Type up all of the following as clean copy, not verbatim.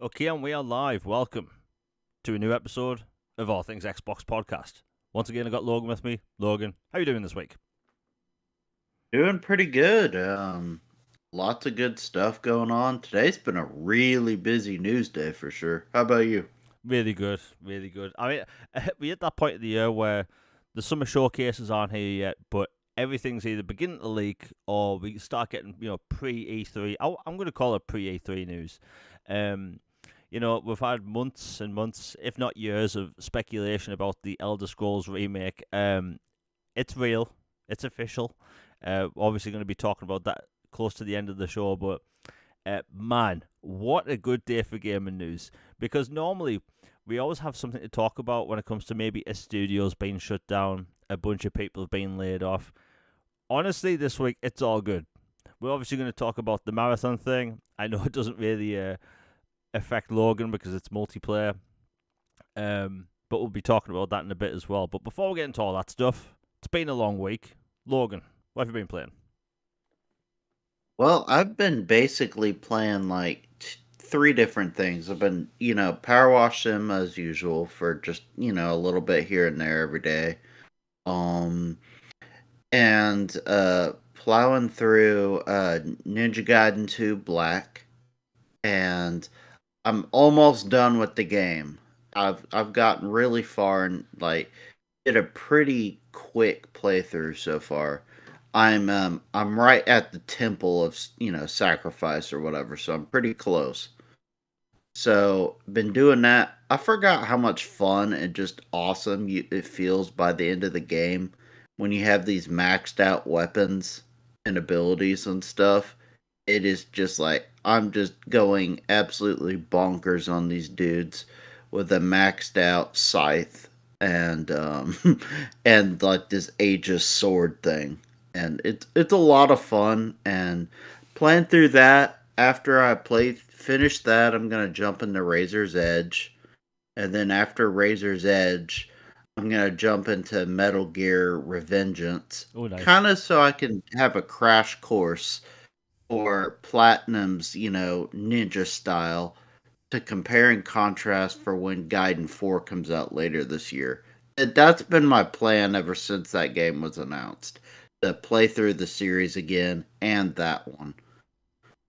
Okay, and we are live. Welcome to a new episode of All Things Xbox Podcast. Once again, I got Logan with me. Logan, how are you doing this week? Doing pretty good. Lots of good stuff going on. Today's been a really busy news day for sure. How about you? Really good, really good. I mean, we're at that point of the year where the summer showcases aren't here yet, but everything's either beginning to leak or we start getting, pre E3. I'm going to call it pre E3 news. Um, we've had months and months, if not years, of speculation about the Elder Scrolls remake. It's real. It's official. Obviously, going to be talking about that close to the end of the show, but man, what a good day for gaming news. Because normally we always have something to talk about when it comes to maybe a studio's being shut down, a bunch of people have been laid off. Honestly, this week it's all good. We're obviously going to talk about the marathon thing. I know it doesn't really affect Logan because it's multiplayer, but we'll be talking about that in a bit as well. But before we get into all that stuff, it's been a long week. Logan, what have you been playing? Well, I've been basically playing like three different things. I've been, power wash sim as usual for just, a little bit here and there every day. Um, and plowing through Ninja Gaiden 2 Black, and I'm almost done with the game. I've gotten really far and like did a pretty quick playthrough so far. I'm right at the temple of sacrifice or whatever, so I'm pretty close. So been doing that. I forgot how much fun and just awesome it feels by the end of the game when you have these maxed out weapons and abilities and stuff. It is just like I'm just going absolutely bonkers on these dudes with a maxed out scythe and and like this Aegis sword thing. And it's a lot of fun and playing through that after I finish that I'm gonna jump into Razor's Edge. And then after Razor's Edge, I'm gonna jump into Metal Gear Revengeance. Oh, nice. Kinda so I can have a crash course or Platinum's, ninja style to compare and contrast for when Gaiden 4 comes out later this year. That's been my plan ever since that game was announced. To play through the series again and that one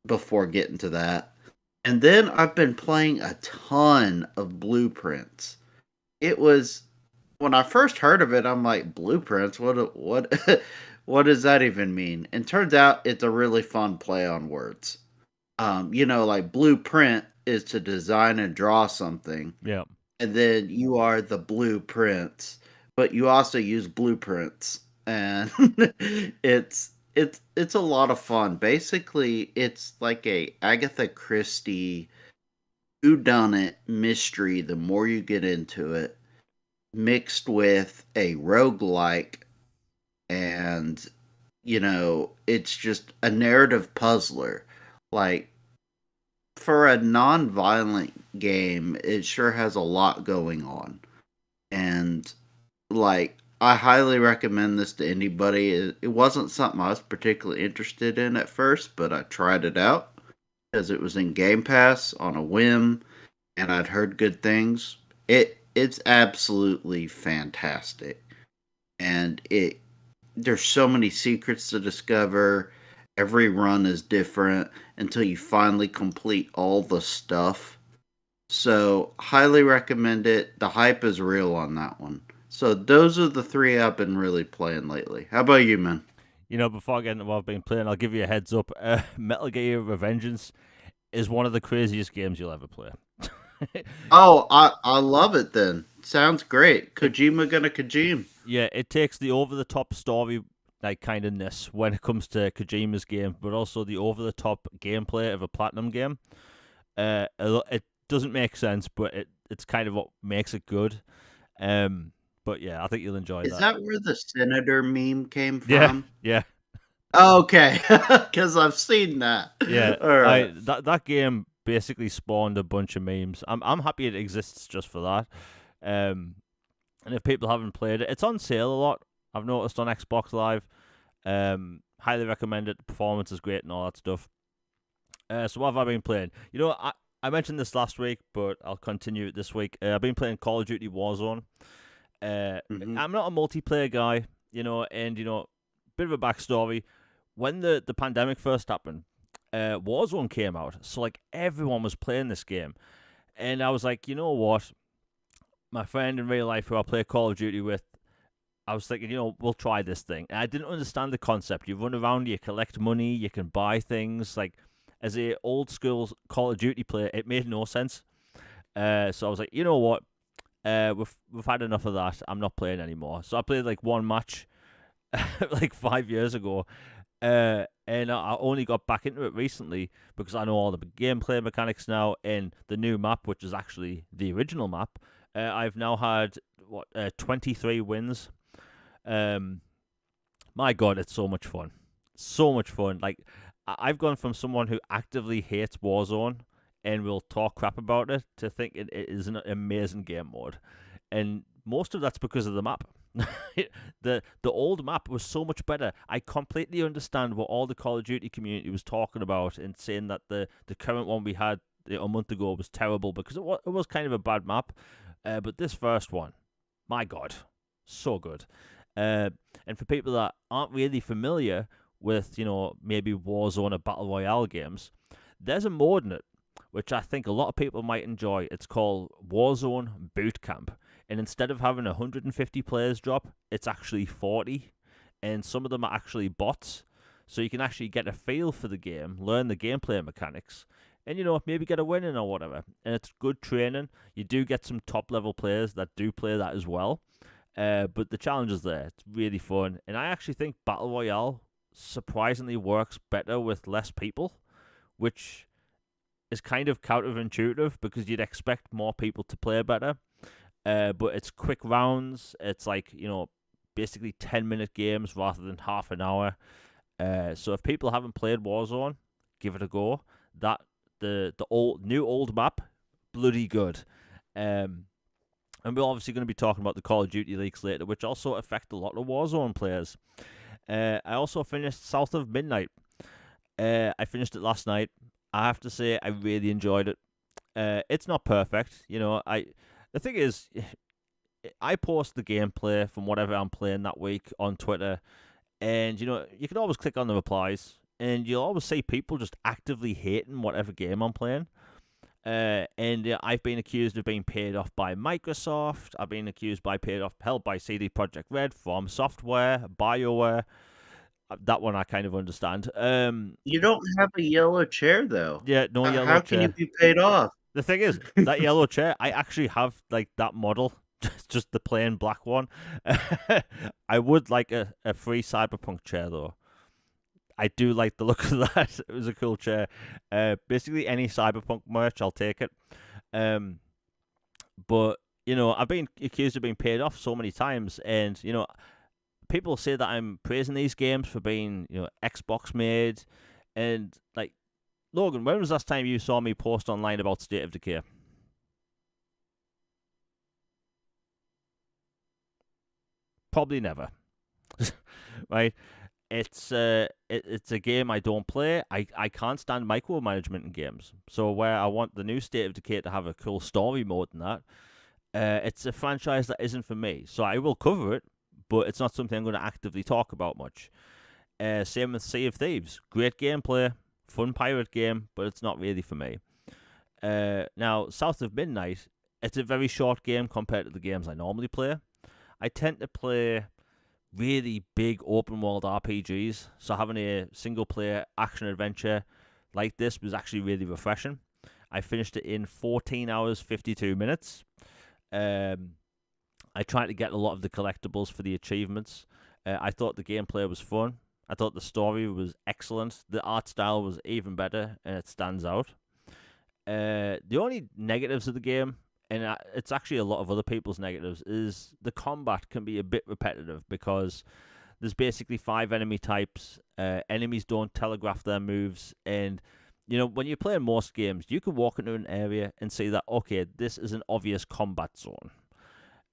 before getting to that. And then I've been playing a ton of Blueprints. It was when I first heard of it, I'm like, Blueprints? What what does that even mean? And turns out it's a really fun play on words. Like blueprint is to design and draw something, Yeah. and then you are the blueprints, but you also use blueprints, and it's a lot of fun. Basically, it's like a Agatha Christie whodunit mystery. The more you get into it, mixed with a roguelike, and it's just a narrative puzzler. Like for a non-violent game, it sure has a lot going on. And like I highly recommend this to anybody. It wasn't something I was particularly interested in at first, but I tried it out because it was in Game Pass on a whim and I'd heard good things. It's absolutely fantastic. And there's so many secrets to discover. Every run is different until you finally complete all the stuff. So, highly recommend it. The hype is real on that one. So, those are the three I've been really playing lately. How about you, man? Before I get into what I've been playing, I'll give you a heads up. Metal Gear Revengeance is one of the craziest games you'll ever play. Oh, I love it then. Sounds great. it Kojima gonna Kojima. Yeah, it takes the over the top story like kind of ness when it comes to Kojima's game, but also the over the top gameplay of a platinum game. It doesn't make sense, but it's kind of what makes it good. But yeah, I think you'll enjoy Is that. that where the senator meme came Yeah, from? yeah, Okay, because I've seen that. yeah. All right. That game basically spawned a bunch of memes. I'm happy it exists just for that. Um, and if people haven't played it, it's on sale a lot. I've noticed on Xbox Live. Highly recommend it. The performance is great and all that stuff. So what have I been playing? I mentioned this last week, but I'll continue it this week. I've been playing Call of Duty Warzone. Uh, Hmm. I'm not a multiplayer guy, and bit of a backstory. When the pandemic first happened, Warzone came out, so like everyone was playing this game, and I was like, you know what, my friend in real life who I play Call of Duty with, I was thinking, we'll try this thing. And I didn't understand the concept. You run around, you collect money, you can buy things. Like, as a old school Call of Duty player, it made no sense. So I was like, you know what? We've had enough of that. I'm not playing anymore. So I played like one match, like 5 years ago, and I only got back into it recently because I know all the gameplay mechanics now. And the new map, which is actually the original map, I've now had 23 wins. Um, my God, it's so much fun. So much fun. Like, I've gone from someone who actively hates Warzone and will talk crap about it to think it is an amazing game mode. And most of that's because of the map. the old map was so much better. I completely understand what all the Call of Duty community was talking about and saying that the current one we had a month ago was terrible because it was kind of a bad map. But this first one, my God, so good. And for people that aren't really familiar with, maybe Warzone or Battle Royale games, there's a mode in it which I think a lot of people might enjoy. It's called Warzone Boot Camp. And instead of having 150 players drop, it's actually 40. And some of them are actually bots. So you can actually get a feel for the game, learn the gameplay mechanics, and, maybe get a win in or whatever. And it's good training. You do get some top level players that do play that as well. But the challenge is there. It's really fun. And I actually think Battle Royale surprisingly works better with less people, which is kind of counterintuitive because you'd expect more people to play better. But it's quick rounds. It's like, basically 10-minute games rather than half an hour. So if people haven't played Warzone, give it a go. The old map, bloody good. And we're obviously going to be talking about the Call of Duty leaks later, which also affect a lot of Warzone players. I also finished South of Midnight. I finished it last night. I have to say, I really enjoyed it. It's not perfect, The thing is, I post the gameplay from whatever I'm playing that week on Twitter, and you can always click on the replies, and you'll always see people just actively hating whatever game I'm playing. And I've been accused of being paid off by Microsoft. I've been accused held by CD Projekt Red, From Software, BioWare. That one I kind of understand. You don't have a yellow chair though. Yeah, no yellow How can you chair. be paid off? The thing is, that yellow chair, I actually have like that model, just the plain black one. I would like a free Cyberpunk chair though. I do like the look of that. It was a cool chair. Basically, any Cyberpunk merch, I'll take it. But I've been accused of being paid off so many times, and people say that I'm praising these games for being Xbox made, and like Logan, when was the last time you saw me post online about State of Decay? Probably never. Right? It's it's a game I don't play. I can't stand micromanagement in games. So where I want the new State of Decay to have a cool story mode and that, it's a franchise that isn't for me. So I will cover it, but it's not something I'm going to actively talk about much. Same with Sea of Thieves. Great gameplay, fun pirate game, but it's not really for me. Now, South of Midnight, it's a very short game compared to the games I normally play. I tend to play really big open world RPGs, so having a single player action adventure like this was actually really refreshing. I finished it in 14 hours 52 minutes. I tried to get a lot of the collectibles for the achievements. I thought the gameplay was fun. I thought the story was excellent. The art style was even better, and it stands out. The only negatives of the game, and it's actually a lot of other people's negatives, is the combat can be a bit repetitive because there's basically 5 enemy types. Enemies don't telegraph their moves, and when you're playing most games, you can walk into an area and see that, okay, this is an obvious combat zone.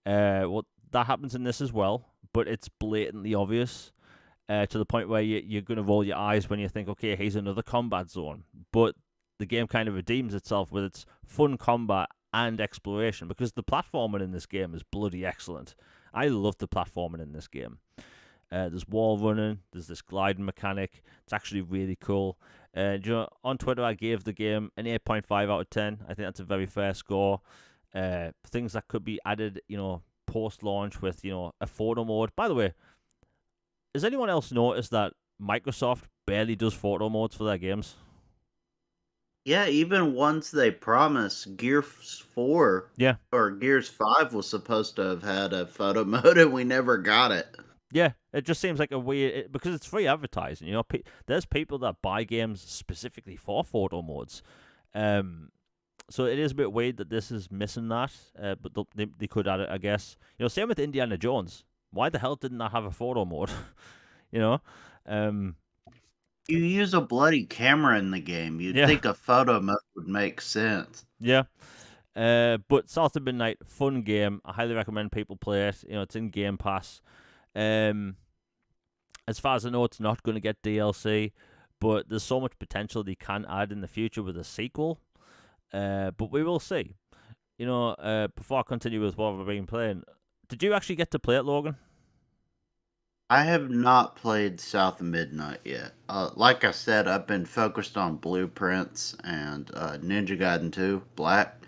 Well, that happens in this as well, but it's blatantly obvious to the point where you're going to roll your eyes when you think, okay, here's another combat zone. But the game kind of redeems itself with its fun combat and exploration, because the platforming in this game is bloody excellent. I love the platforming in this game. There's wall running, there's this gliding mechanic. It's actually really cool. On Twitter, I gave the game an 8.5 out of 10. I think that's a very fair score. Things that could be added, post-launch with, a photo mode. By the way, has anyone else noticed that Microsoft barely does photo modes for their games? Yeah, even once they promised Gears 4 Yeah. or Gears 5 was supposed to have had a photo mode and we never got it. Yeah, it just seems like a weird, because it's free advertising. There's people that buy games specifically for photo modes. So it is a bit weird that this is missing that, but they could add it, I guess. Same with Indiana Jones. Why the hell didn't that have a photo mode? you know, um, You use a bloody camera in the game. You'd Yeah. think a photo mode would make sense. yeah. But South of Midnight, fun game. I highly recommend people play it. It's in Game Pass. As far as I know, it's not going to get DLC, but there's so much potential they can add in the future with a sequel. But we will see. Before I continue with what I've been playing, did you actually get to play it, Logan? I have not played South of Midnight yet. Like I said, I've been focused on Blueprints and Ninja Gaiden 2 Black.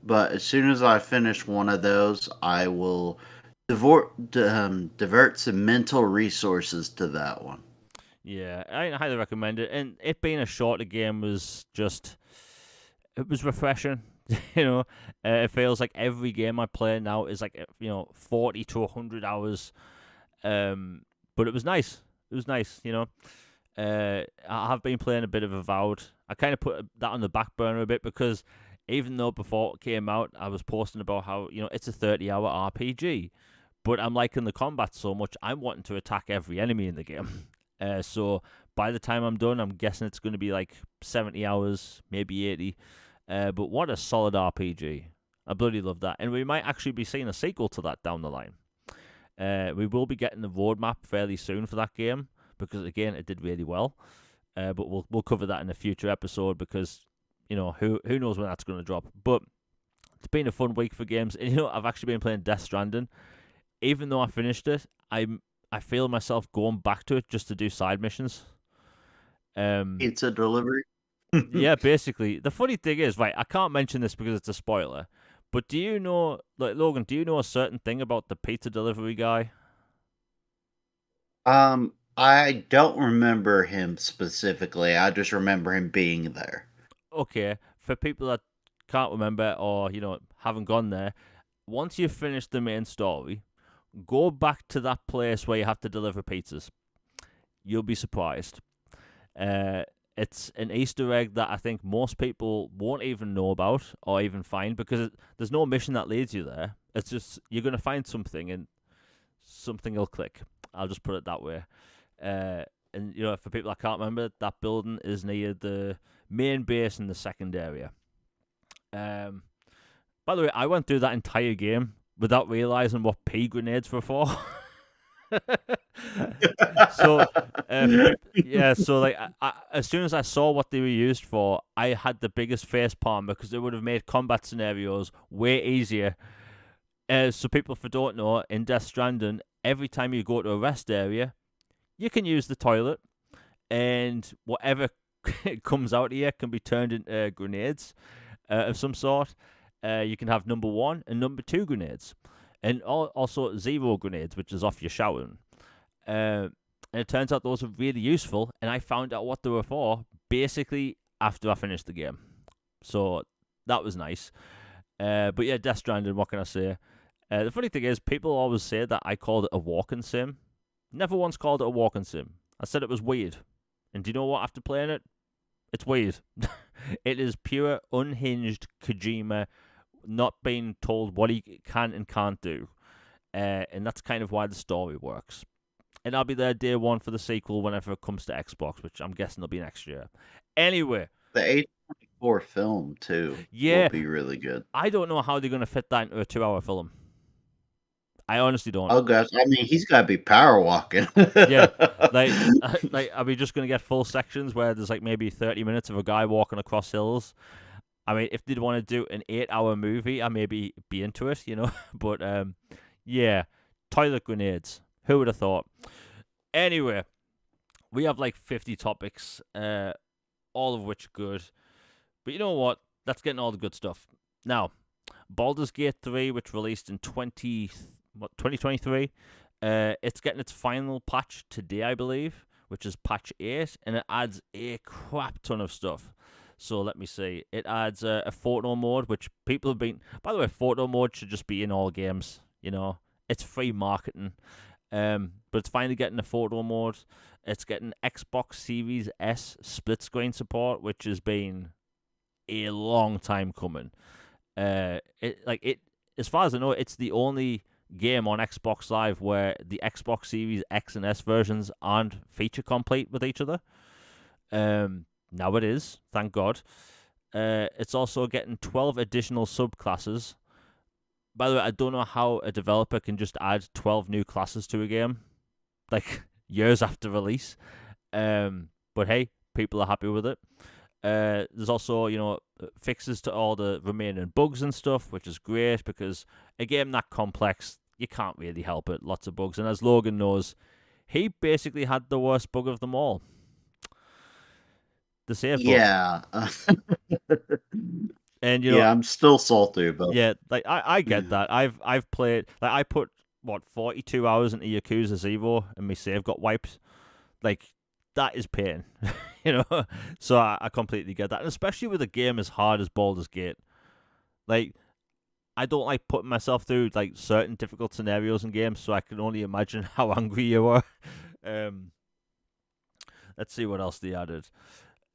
But as soon as I finish one of those, I will divert some mental resources to that one. Yeah, I highly recommend it. And it being a shorter game it was refreshing. It feels like every game I play now is like 40 to 100 hours. But it was nice. It was nice. I have been playing a bit of Avowed. I kind of put that on the back burner a bit because even though before it came out, I was posting about how it's a 30-hour RPG, but I'm liking the combat so much, I'm wanting to attack every enemy in the game. So by the time I'm done, I'm guessing it's going to be like 70 hours, maybe 80. But what a solid RPG. I bloody love that. And we might actually be seeing a sequel to that down the line. We will be getting the roadmap fairly soon for that game because, again, it did really well. But we'll cover that in a future episode because, who knows when that's going to drop. But it's been a fun week for games. And, I've actually been playing Death Stranding. Even though I finished it, I feel myself going back to it just to do side missions. Pizza delivery? Yeah, basically. The funny thing is, right, I can't mention this because it's a spoiler, but do you know, like, Logan, do you know a certain thing about the pizza delivery guy? I don't remember him specifically. I just remember him being there. Okay, for people that can't remember or, haven't gone there, once you've finished the main story, go back to that place where you have to deliver pizzas. You'll be surprised. It's an Easter egg that I think most people won't even know about or even find because there's no mission that leads you there. It's just you're going to find something and something will click. I'll just put it that way. And for people that can't remember, that building is near the main base in the second area. By the way, I went through that entire game without realizing what pea grenades were for. So like as soon as I saw what they were used for, I had the biggest face palm because it would have made combat scenarios way easier. So people if don't know, in Death Stranding, every time you go to a rest area, you can use the toilet, and whatever comes out of here can be turned into grenades of some sort. You can have number 1 and number 2 grenades. And also zero grenades, which is off your showering. And it turns out those are really useful, and I found out what they were for basically after I finished the game. So that was nice. But yeah, Death Stranding, what can I say? The funny thing is, people always say that I called it a walking sim. Never once called it a walking sim. I said it was weird. And do you know what, after playing it? It's weird. It is pure, unhinged Kojima not being told what he can and can't do. And that's kind of why the story works. And I'll be there day one for the sequel whenever it comes to Xbox, which I'm guessing will be next year. Anyway. The A24 film, too, will be really good. I don't know how they're going to fit that into a 2-hour film. I honestly don't. Oh gosh, I mean, he's got to be power walking. Yeah, like, are we just gonna get full sections where there's like maybe 30 minutes of a guy walking across hills? I mean, if they'd want to do an 8-hour movie, I maybe be into it, But yeah, toilet grenades. Who would have thought? Anyway, we have like 50 topics, all of which good. But you know what? Let's get into all the good stuff. Now, Baldur's Gate 3, which released in 2023, it's getting its final patch today, I believe, which is patch 8, and it adds a crap ton of stuff. So let me see. It adds a photo mode, which people have been... By the way, photo mode should just be in all games, It's free marketing. But it's finally getting a photo mode. It's getting Xbox Series S split screen support, which has been a long time coming. As far as I know, it's the only game on Xbox Live where the Xbox Series X and S versions aren't feature complete with each other. Now it is, thank God. It's also getting 12 additional subclasses. By the way, I don't know how a developer can just add 12 new classes to a game, like years after release. But hey, people are happy with it. There's also, fixes to all the remaining bugs and stuff, which is great because a game that complex, you can't really help it. Lots of bugs. And as Logan knows, he basically had the worst bug of them all. The save button. Yeah. And yeah, I'm still salty about yeah, like I get that. I've played, like, I put 42 hours into Yakuza 0 and my save got wiped. Like, that is pain. So I completely get that, and especially with a game as hard as Baldur's Gate. Like, I don't like putting myself through like certain difficult scenarios in games, so I can only imagine how angry you are. Let's see what else they added.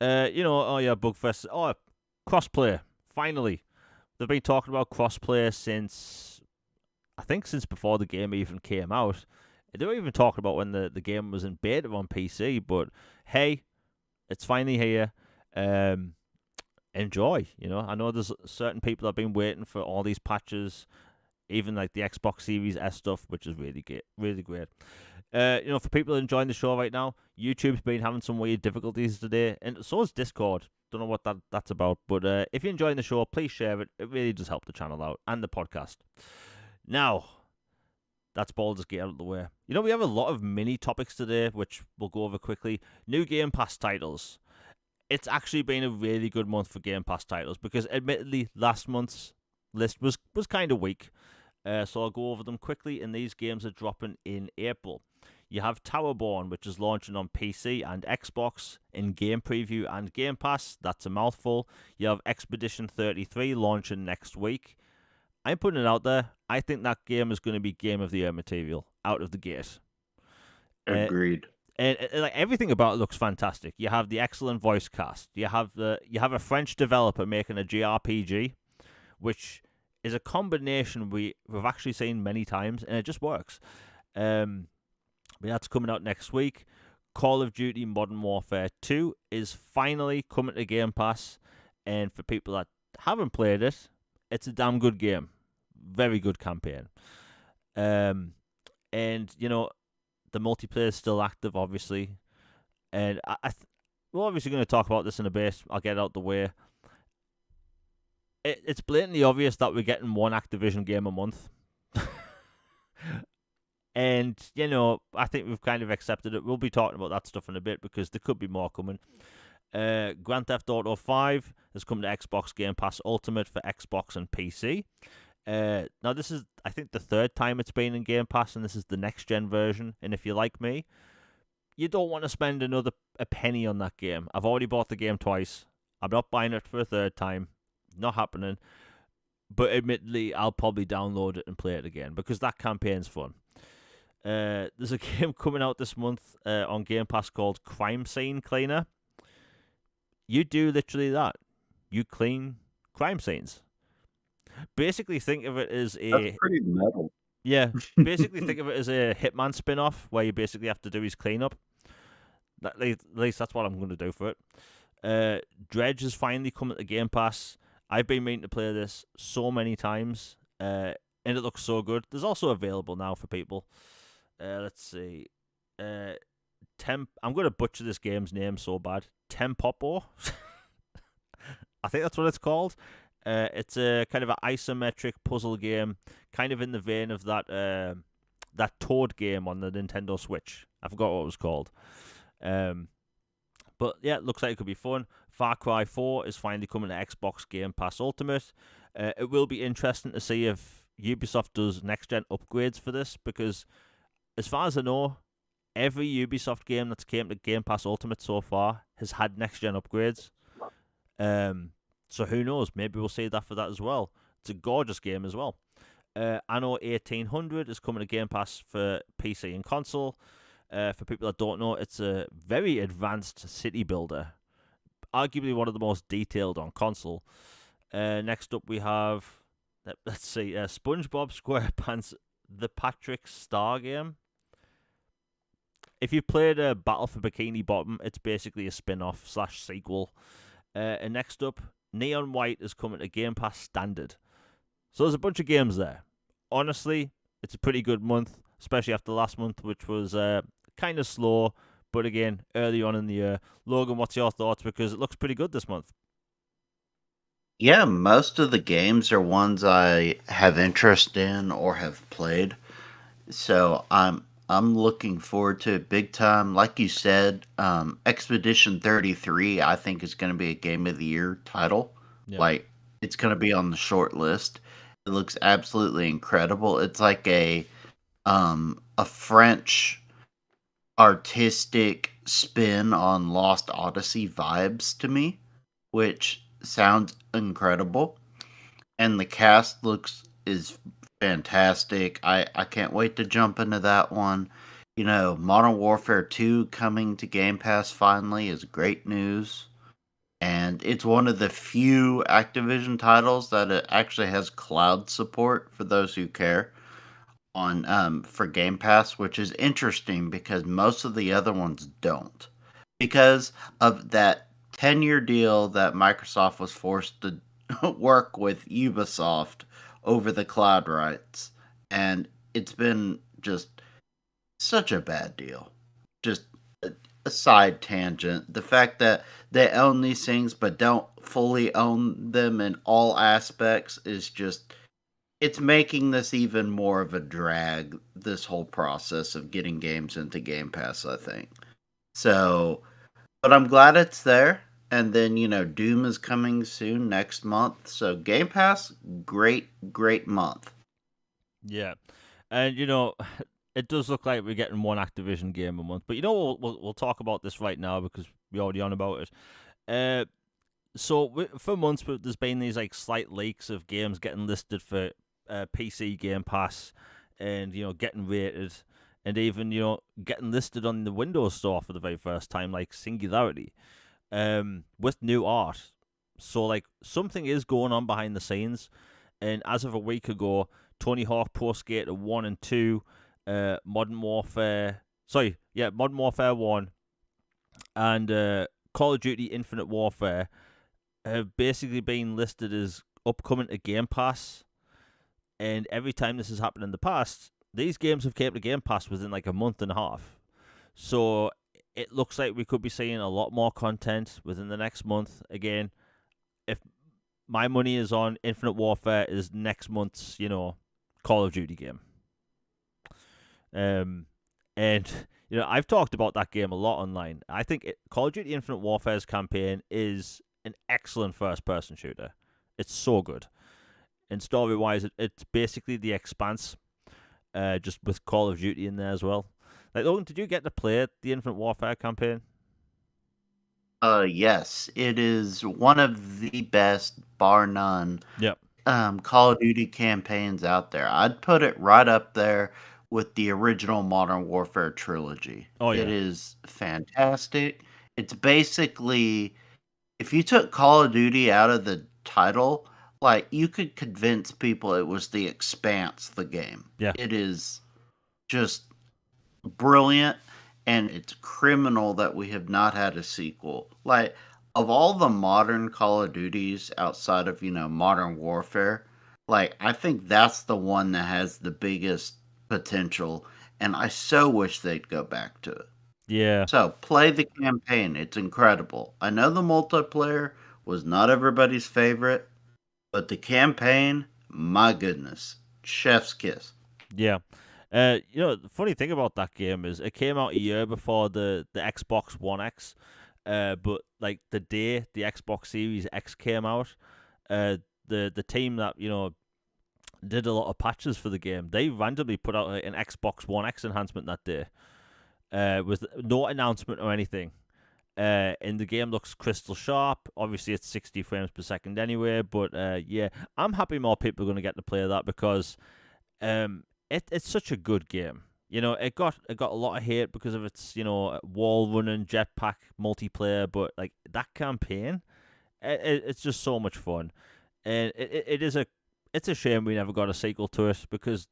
Bugfest. Oh, crossplay. Finally, they've been talking about crossplay since before the game even came out. They were even talking about when the game was in beta on PC, but hey, it's finally here. Enjoy. I know there's certain people that have been waiting for all these patches, even like the Xbox Series S stuff, which is really great. Really great. For people enjoying the show right now, YouTube's been having some weird difficulties today, and so is Discord. Don't know what that's about, but if you're enjoying the show, please share it. It really does help the channel out and the podcast. Now, that's Baldur's Gate out of the way. We have a lot of mini topics today, which we'll go over quickly. New Game Pass titles. It's actually been a really good month for Game Pass titles because, admittedly, last month's list was kind of weak. So I'll go over them quickly, and these games are dropping in April. You have Towerborn, which is launching on PC and Xbox in Game Preview and Game Pass. That's a mouthful. You have Expedition 33 launching next week. I'm putting it out there. I think that game is going to be Game of the Year material out of the gate. Agreed. And like, everything about it looks fantastic. You have the excellent voice cast. You have a French developer making a JRPG, which is a combination we've actually seen many times, and it just works. But that's coming out next week. Call of Duty Modern Warfare 2 is finally coming to Game Pass, and for people that haven't played it, it's a damn good game. Very good campaign. And, the multiplayer is still active, obviously. And we're obviously going to talk about this in a bit. I'll get it out the way. It's blatantly obvious that we're getting one Activision game a month. And, I think we've kind of accepted it. We'll be talking about that stuff in a bit because there could be more coming. Grand Theft Auto 5 has come to Xbox Game Pass Ultimate for Xbox and PC. Now, this is, I think, the third time it's been in Game Pass, and this is the next-gen version. And if you're like me, you don't want to spend a penny on that game. I've already bought the game twice. I'm not buying it for a third time. Not happening. But admittedly, I'll probably download it and play it again because that campaign's fun. There's a game coming out this month on Game Pass called Crime Scene Cleaner. You do literally that. You clean crime scenes. Basically, think of it as That's pretty metal. Yeah, basically think of it as a Hitman spin-off where you basically have to do his cleanup. At least that's what I'm going to do for it. Dredge is finally coming to Game Pass. I've been meaning to play this so many times. and it looks so good. There's also available now for people. Let's see. Uh, I'm going to butcher this game's name so bad. Tempopo. I think that's what it's called. It's a kind of an isometric puzzle game, kind of in the vein of that Toad game on the Nintendo Switch. I forgot what it was called. But yeah, it looks like it could be fun. Far Cry 4 is finally coming to Xbox Game Pass Ultimate. It will be interesting to see if Ubisoft does next gen upgrades for this, because as far as I know, every Ubisoft game that's came to Game Pass Ultimate so far has had next gen upgrades. So who knows? Maybe we'll see that for that as well. It's a gorgeous game as well. Anno 1800 is coming to Game Pass for PC and console. For people that don't know, it's a very advanced city builder, arguably one of the most detailed on console. Next up, we have let's see, SpongeBob SquarePants: The Patrick Star Game. If you've played Battle for Bikini Bottom, it's basically a spin-off / sequel. And next up, Neon White is coming to Game Pass Standard. So there's a bunch of games there. Honestly, it's a pretty good month, especially after last month, which was kind of slow. But again, early on in the year. Logan, what's your thoughts? Because it looks pretty good this month. Yeah, most of the games are ones I have interest in or have played. So I'm looking forward to it big time. Like you said, Expedition 33 I think is going to be a Game of the Year title. Yeah. Like it's going to be on the short list. It looks absolutely incredible. It's like a French artistic spin on Lost Odyssey vibes to me, which sounds incredible. And the cast is fantastic. I can't wait to jump into that one. You know, Modern Warfare 2 coming to Game Pass finally is great news. And it's one of the few Activision titles that it actually has cloud support for those who care on for Game Pass, which is interesting because most of the other ones don't. Because of that 10-year deal that Microsoft was forced to work with Ubisoft over the cloud rights. And it's been just such a bad deal. Just a side tangent. The fact that they own these things but don't fully own them in all aspects is just it's making this even more of a drag, this whole process of getting games into Game Pass, I think. So, but I'm glad it's there. And then, you know, Doom is coming soon next month. So, Game Pass, great month. Yeah. And, it does look like we're getting one Activision game a month. But, we'll talk about this right now because we're already on about it. So, for months, there's been these, like, slight leaks of games getting listed for PC Game Pass and, getting rated. And even, getting listed on the Windows Store for the very first time, like Singularity. With new art. So, like, something is going on behind the scenes. And as of a week ago, Tony Hawk Pro Skater 1 and 2, Modern Warfare 1, and Call of Duty Infinite Warfare have basically been listed as upcoming to Game Pass. And every time this has happened in the past, these games have came to Game Pass within like a month and a half. So it looks like we could be seeing a lot more content within the next month. Again, if my money is on Infinite Warfare is next month's, Call of Duty game. And I've talked about that game a lot online. I think Call of Duty Infinite Warfare's campaign is an excellent first-person shooter. It's so good. And story-wise, it's basically The Expanse, just with Call of Duty in there as well. Like, Logan, did you get to play the Infinite Warfare campaign? Yes, it is one of the best, bar none, Yep. Call of Duty campaigns out there. I'd put it right up there with the original Modern Warfare trilogy. Oh, It yeah. is fantastic. It's basically if you took Call of Duty out of the title, like you could convince people it was The Expanse, the game. Yeah. It is just brilliant, and it's criminal that we have not had a sequel. Like of all the modern Call of Duties outside of Modern Warfare, Like, I think that's the one that has the biggest potential, and I so wish they'd go back to it. Yeah, So, play the campaign. It's incredible. I know the multiplayer was not everybody's favorite, but the campaign, my goodness, chef's kiss. yeah. The funny thing about that game is it came out a year before the Xbox One X. But like the day the Xbox Series X came out, the team that did a lot of patches for the game, they randomly put out an Xbox One X enhancement that day, with no announcement or anything. And the game looks crystal sharp. Obviously, it's 60 frames per second anyway. But yeah, I'm happy more people are going to get to play that because it's such a good game. It got a lot of hate because of its wall running jetpack multiplayer, but like that campaign, it's just so much fun, and it's a shame we never got a sequel to it because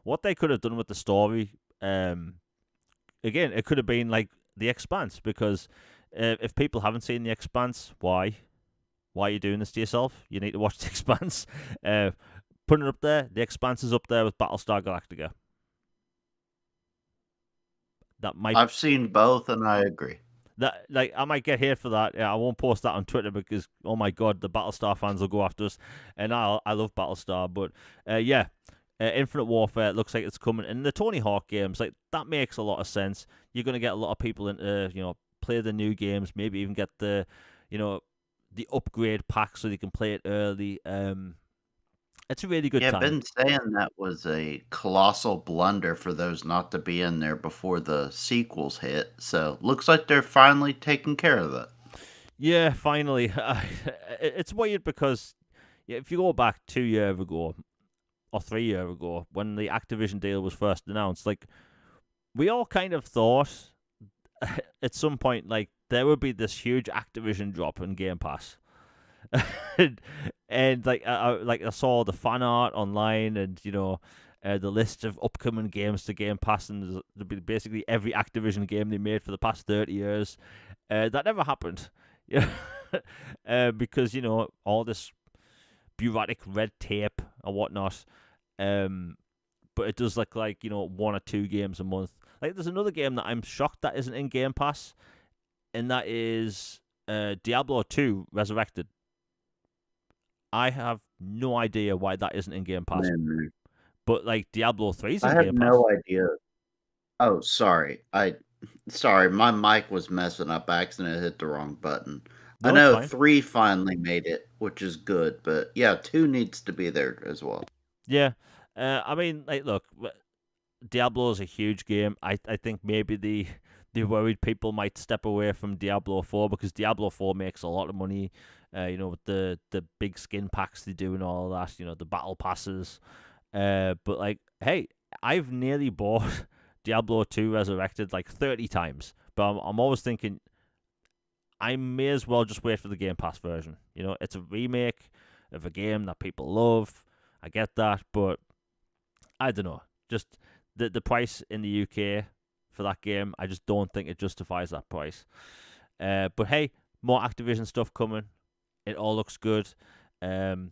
what they could have done with the story, again, it could have been like The Expanse because if people haven't seen The Expanse, why are you doing this to yourself? You need to watch The Expanse. Putting it up there, The Expanse is up there with Battlestar Galactica. That might I've seen both, and I agree. that like I might get hate for that. Yeah, I won't post that on Twitter because oh my god, the Battlestar fans will go after us. And I love Battlestar, but yeah, Infinite Warfare looks like it's coming, and the Tony Hawk games like that makes a lot of sense. You're gonna get a lot of people into play the new games, maybe even get the upgrade pack so they can play it early. It's a really good Yeah, time. been saying that was a colossal blunder for those not to be in there before the sequels hit. So, looks like they're finally taking care of that. Yeah, finally. It's weird because if you go back 2 years ago or 3 years ago when the Activision deal was first announced, like we all kind of thought at some point like there would be this huge Activision drop in Game Pass. And like I saw the fan art online, and the list of upcoming games to Game Pass, and there'll be basically every Activision game they made for the past 30 years. That never happened, yeah, because all this bureaucratic red tape and whatnot. Um, but it does look like one or two games a month. Like there's another game that I'm shocked that isn't in Game Pass, and that is Diablo 2 Resurrected. I have no idea why that isn't in Game Pass. Man, But like Diablo 3's I in have Game Pass. no idea. Oh, sorry. Sorry, my mic was messing up. I accidentally hit the wrong button. I No, it's know fine. 3 finally made it, which is good, but yeah, 2 needs to be there as well. Yeah. I mean, like, look, Diablo is a huge game. I think maybe the worried people might step away from Diablo 4 because Diablo 4 makes a lot of money. With the big skin packs they do and all of that. The battle passes. But like, hey, I've nearly bought Diablo 2 Resurrected like 30 times, but I'm always thinking I may as well just wait for the Game Pass version. It's a remake of a game that people love. I get that, but I don't know. Just the price in the UK for that game, I just don't think it justifies that price. But hey, more Activision stuff coming. It all looks good. Anyway,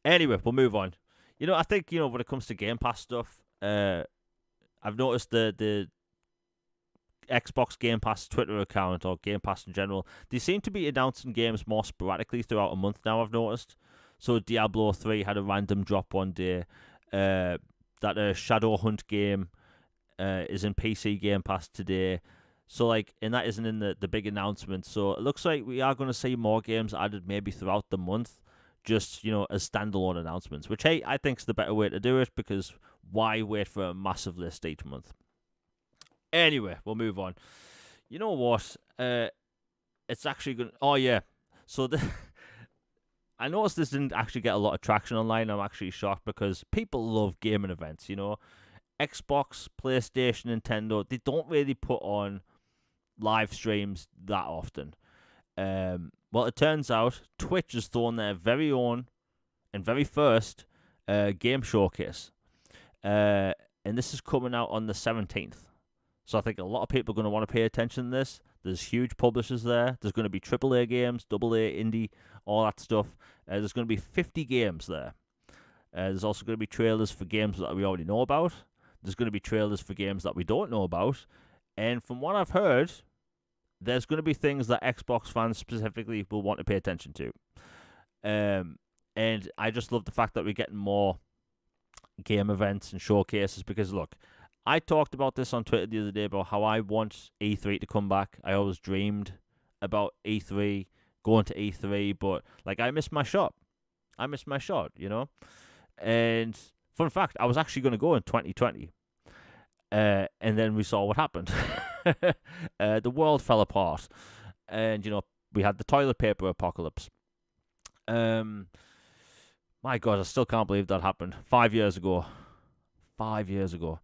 we'll move on. I think when it comes to Game Pass stuff, I've noticed the Xbox Game Pass Twitter account or Game Pass in general, they seem to be announcing games more sporadically throughout a month now, I've noticed. So Diablo 3 had a random drop one day. That Shadow Hunt game is in PC Game Pass today. So, like, and that isn't in the big announcement. So it looks like we are going to see more games added maybe throughout the month, just, as standalone announcements, which, hey, I think is the better way to do it because why wait for a massive list each month? Anyway, we'll move on. You know what? It's actually going to... Oh, yeah. So, I noticed this didn't actually get a lot of traction online. I'm actually shocked because people love gaming events, Xbox, PlayStation, Nintendo, they don't really put on live streams that often. Well, it turns out Twitch has thrown their very own and very first game showcase. And this is coming out on the 17th. So I think a lot of people are going to want to pay attention to this. There's huge publishers there. There's going to be AAA games, AA, indie, all that stuff. There's going to be 50 games there. There's also going to be trailers for games that we already know about. There's going to be trailers for games that we don't know about. And from what I've heard, there's going to be things that Xbox fans specifically will want to pay attention to. And I just love the fact that we're getting more game events and showcases because, look, I talked about this on Twitter the other day about how I want E3 to come back. I always dreamed about E3, going to E3, but, like, I missed my shot. And fun fact, I was actually going to go in 2020. And then we saw what happened. The world fell apart. And, we had the toilet paper apocalypse. My God, I still can't believe that happened. 5 years ago. 5 years ago.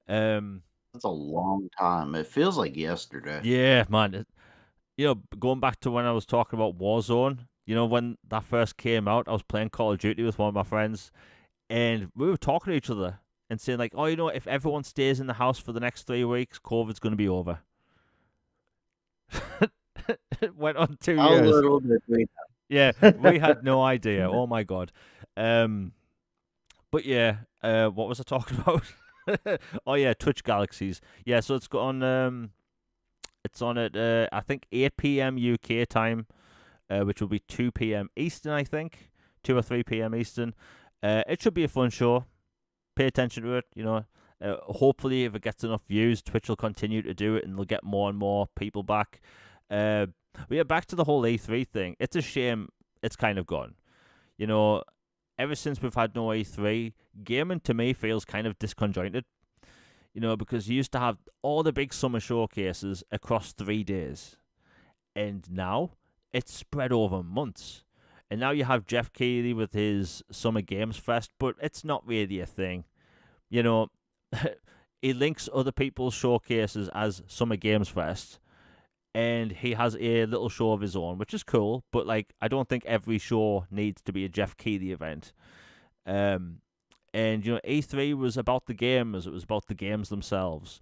That's a long time. It feels like yesterday. Yeah, man. Going back to when I was talking about Warzone, when that first came out, I was playing Call of Duty with one of my friends, and we were talking to each other and saying, like, oh, if everyone stays in the house for the next 3 weeks, COVID's going to be over. It went on 2 How years. little did we know? Yeah, we had no idea. Oh, my God. But yeah, what was I talking about? Oh, yeah, Twitch Galaxies. Yeah, so it's on at, I think, 8 p.m. UK time, which will be 2 p.m. Eastern, I think. 2 or 3 p.m. Eastern. It should be a fun show. Pay attention to it, hopefully, if it gets enough views, Twitch will continue to do it, and they'll get more and more people back. But yeah, back to the whole E3 thing. It's a shame it's kind of gone. Ever since we've had no E3, gaming to me feels kind of disconjointed. Because you used to have all the big summer showcases across 3 days. And now it's spread over months. And now you have Jeff Keighley with his Summer Games Fest, but it's not really a thing. He links other people's showcases as Summer Games Fest, and he has a little show of his own, which is cool, but, like, I don't think every show needs to be a Jeff Keighley event. And, E3 was about the games, it was about the games themselves.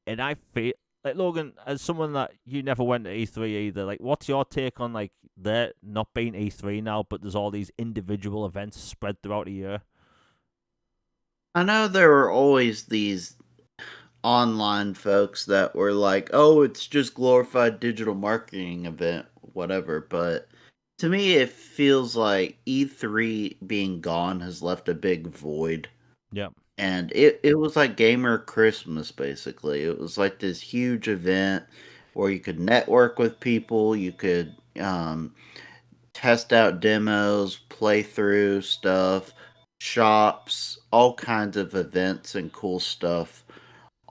And I feel, like, Logan, as someone that you never went to E3 either, like, what's your take on, like, there not being E3 now, but there's all these individual events spread throughout the year? I know there were always these online folks that were like, "Oh, it's just glorified digital marketing event, whatever." But to me, it feels like E3 being gone has left a big void. Yeah. And it was like Gamer Christmas, basically. It was like this huge event where you could network with people, you could test out demos, play through stuff, shops, all kinds of events and cool stuff,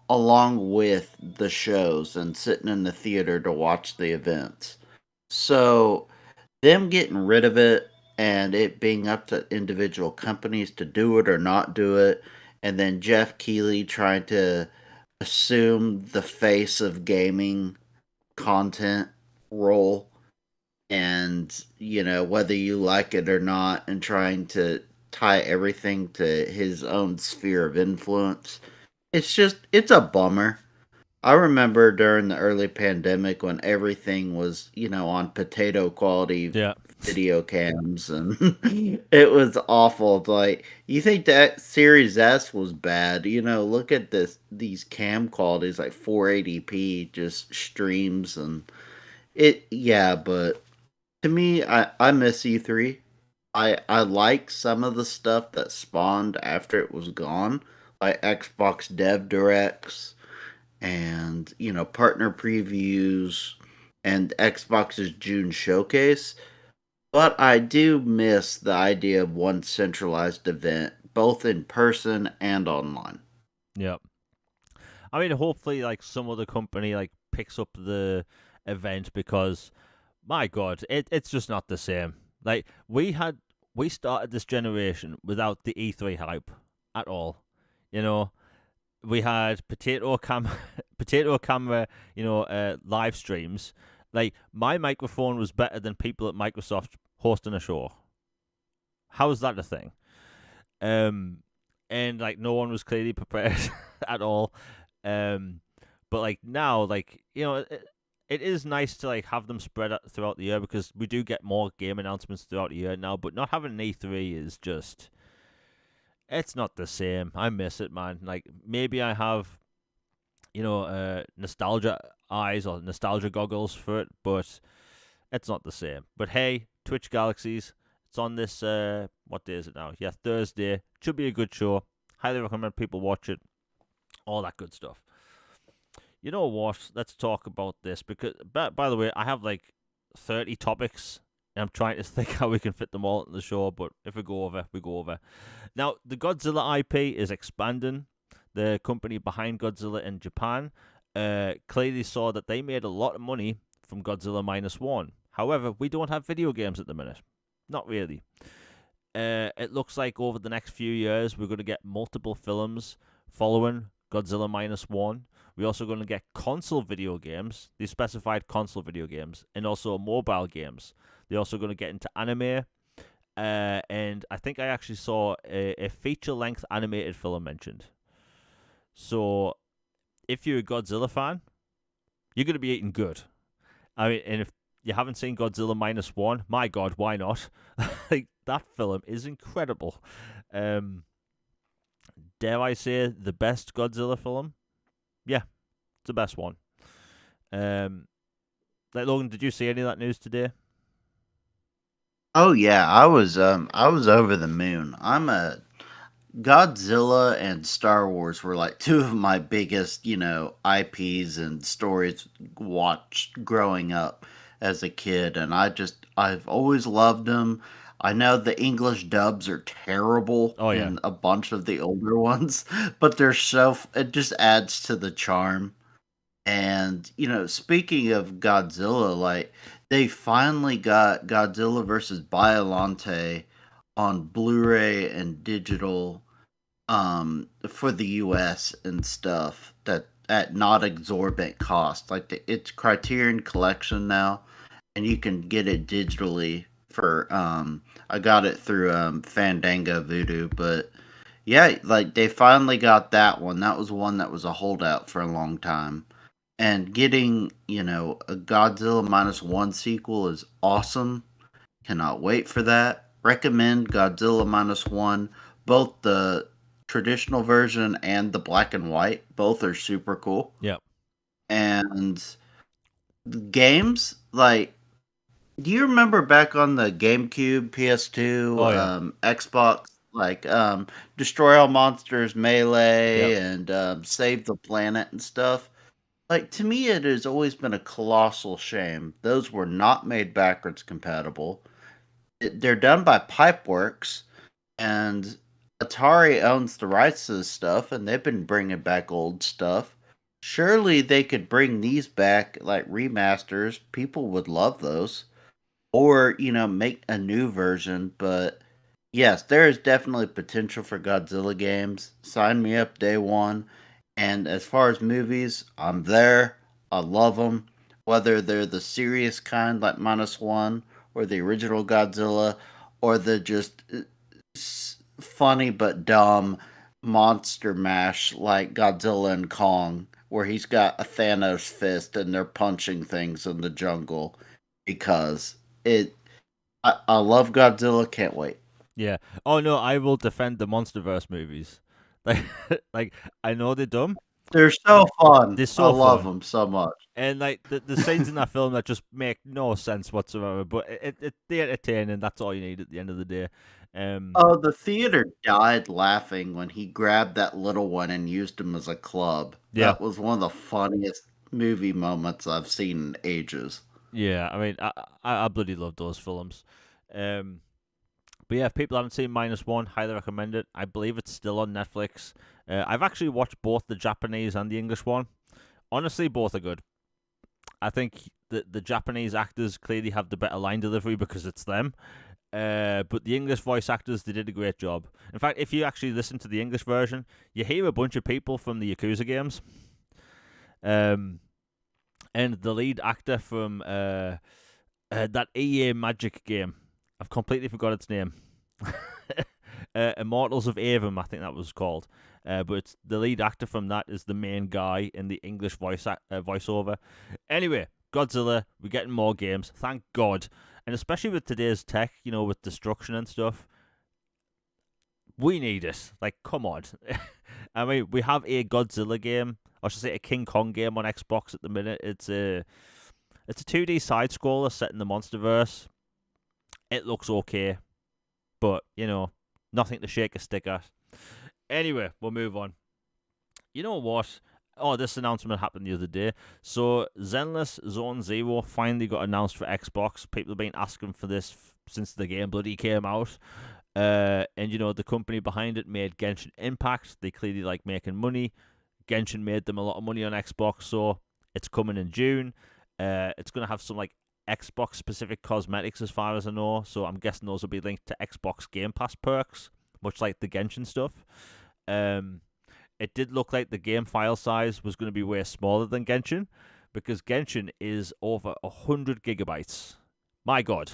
along with the shows and sitting in the theater to watch the events. So, them getting rid of it and it being up to individual companies to do it or not do it, and then Jeff Keighley trying to assume the face of gaming content role, and whether you like it or not, and trying to tie everything to his own sphere of influence. It's a bummer. I remember during the early pandemic when everything was, on potato quality Yeah. video cams, and it was awful. Like, you think that Series S was bad? Look at these cam qualities, like 480p just streams, and yeah, but to me, I miss E3. I like some of the stuff that spawned after it was gone, like Xbox Dev Directs and partner previews and Xbox's June showcase. But I do miss the idea of one centralized event, both in person and online. Yeah. I mean, hopefully, like, some other company, like, picks up the event because, my God, it's just not the same. Like, we started this generation without the E3 hype at all. We had potato camera, live streams. Like, my microphone was better than people at Microsoft hosting a show. How is that a thing? And, like, no one was clearly prepared at all. But, like, now, like, it is nice to, like, have them spread out throughout the year because we do get more game announcements throughout the year now. But not having an E3 is just, It's not the same. I miss it, man. Like maybe I have, nostalgia eyes or nostalgia goggles for it, but it's not the same. But hey, Twitch Galaxies, it's on this. What day is it now? Yeah, Thursday. Should be a good show. Highly recommend people watch it. All that good stuff. You know what? Let's talk about this because, by the way, I have like 30 topics. And I'm trying to think how we can fit them all in the show, but if we go over, we go over. Now, the Godzilla IP is expanding. The company behind Godzilla in Japan clearly saw that they made a lot of money from Godzilla Minus One. However, we don't have video games at the minute. Not really. It looks like over the next few years, we're going to get multiple films following Godzilla Minus One. We're also going to get console video games. They specified console video games and also mobile games. They're also going to get into anime. And I think I actually saw a feature-length animated film mentioned. So, if you're a Godzilla fan, you're going to be eating good. I mean, and if you haven't seen Godzilla Minus One, my God, why not? Like that film is incredible. Dare I say the best Godzilla film? Yeah, it's the best one. Like Logan, did you see any of that news today? Oh yeah, I was over the moon. I'm a Godzilla and Star Wars were like two of my biggest, IPs and stories watched growing up as a kid, and I've always loved them. I know the English dubs are terrible Oh yeah, in a bunch of the older ones, but it just adds to the charm. And speaking of Godzilla, like they finally got Godzilla versus Biollante on Blu-ray and digital for the US and stuff that at not exorbitant cost. Like it's Criterion Collection now, and you can get it digitally for I got it through Fandango Voodoo, but yeah, like they finally got that one. That was one that was a holdout for a long time. And getting, a Godzilla minus one sequel is awesome. Cannot wait for that. Recommend Godzilla minus one. Both the traditional version and the black and white. Both are super cool. yeah, And the games, like, do you remember back on the GameCube, PS2, oh yeah, Xbox, like Destroy All Monsters, yep, Melee, and Save the Planet and stuff? Like, to me, it has always been a colossal shame. Those were not made backwards compatible. They're done by Pipeworks, and Atari owns the rights to this stuff, and they've been bringing back old stuff. Surely they could bring these back, like remasters. People would love those. Or, make a new version. But yes, there is definitely potential for Godzilla games. Sign me up day one. And as far as movies, I'm there. I love them. Whether they're the serious kind like Minus One, or the original Godzilla, or the just funny but dumb monster mash like Godzilla and Kong, where he's got a Thanos fist and they're punching things in the jungle. Because I love Godzilla. Can't wait. yeah. Oh no, I will defend the MonsterVerse movies. Like, like I know they're dumb. They're so fun. They're I so love fun. them so much. And like the scenes in that film that just make no sense whatsoever, but they're entertaining. That's all you need at the end of the day. Oh, the theater died laughing when he grabbed that little one and used him as a club. Yeah, That was one of the funniest movie moments I've seen in ages. yeah. I mean, I bloody love those films. Um, but yeah, if people haven't seen Minus One, highly recommend it. I believe it's still on Netflix. I've actually watched both the Japanese and the English one. Honestly, both are good. I think the Japanese actors clearly have the better line delivery because it's them. But the English voice actors, they did a great job. In fact, if you actually listen to the English version, you hear a bunch of people from the Yakuza games. And the lead actor from that EA Magic game. I've completely forgot its name. Immortals of Avon, I think that was called. But the lead actor from that is the main guy in the English voiceover. Anyway, Godzilla, we're getting more games. Thank God. And especially with today's tech, with destruction and stuff, We need it. Like, come on. I mean, we have a Godzilla game, or I should say a King Kong game on Xbox at the minute. It's a 2D side scroller set in the MonsterVerse. It looks okay, but nothing to shake a stick at. Anyway, we'll move on. You know what? Oh, this announcement happened the other day. So, Zenless Zone Zero finally got announced for Xbox. People have been asking for this since the game bloody came out. And the company behind it made Genshin Impact. They clearly like making money. Genshin made them a lot of money on Xbox, so it's coming in June. It's gonna have some like Xbox specific cosmetics, as far as I know. So I'm guessing those will be linked to Xbox Game Pass perks, much like the Genshin stuff. It did look like the game file size was going to be way smaller than Genshin, because Genshin is over 100 gigabytes. My God.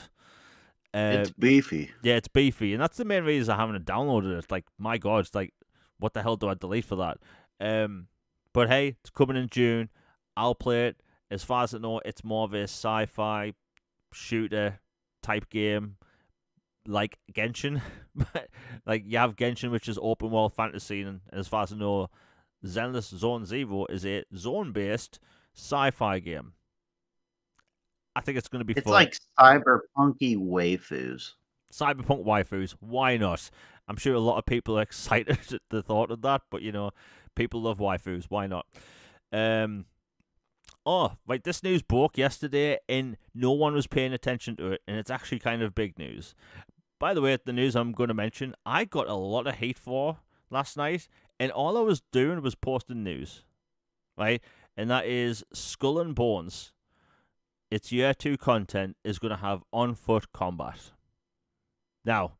It's beefy. Yeah, it's beefy, and that's the main reason I haven't downloaded it. Like, my God, it's like, what the hell do I delete for that? But hey, it's coming in June. I'll play it. As far as I know, it's more of a sci-fi shooter type game, like Genshin. Like, you have Genshin, which is open world fantasy, and as far as I know, Zenless Zone Zero is a zone-based sci-fi game. I think it's going to be It's fun. like cyberpunky waifus. Cyberpunk waifus, why not? I'm sure a lot of people are excited at the thought of that, but people love waifus, why not? Right, this news broke yesterday and no one was paying attention to it, and it's actually kind of big news. By the way, the news I'm going to mention, I got a lot of hate for last night, and all I was doing was posting news, right? And that is Skull and Bones. Its year 2 content is going to have on-foot combat. Now,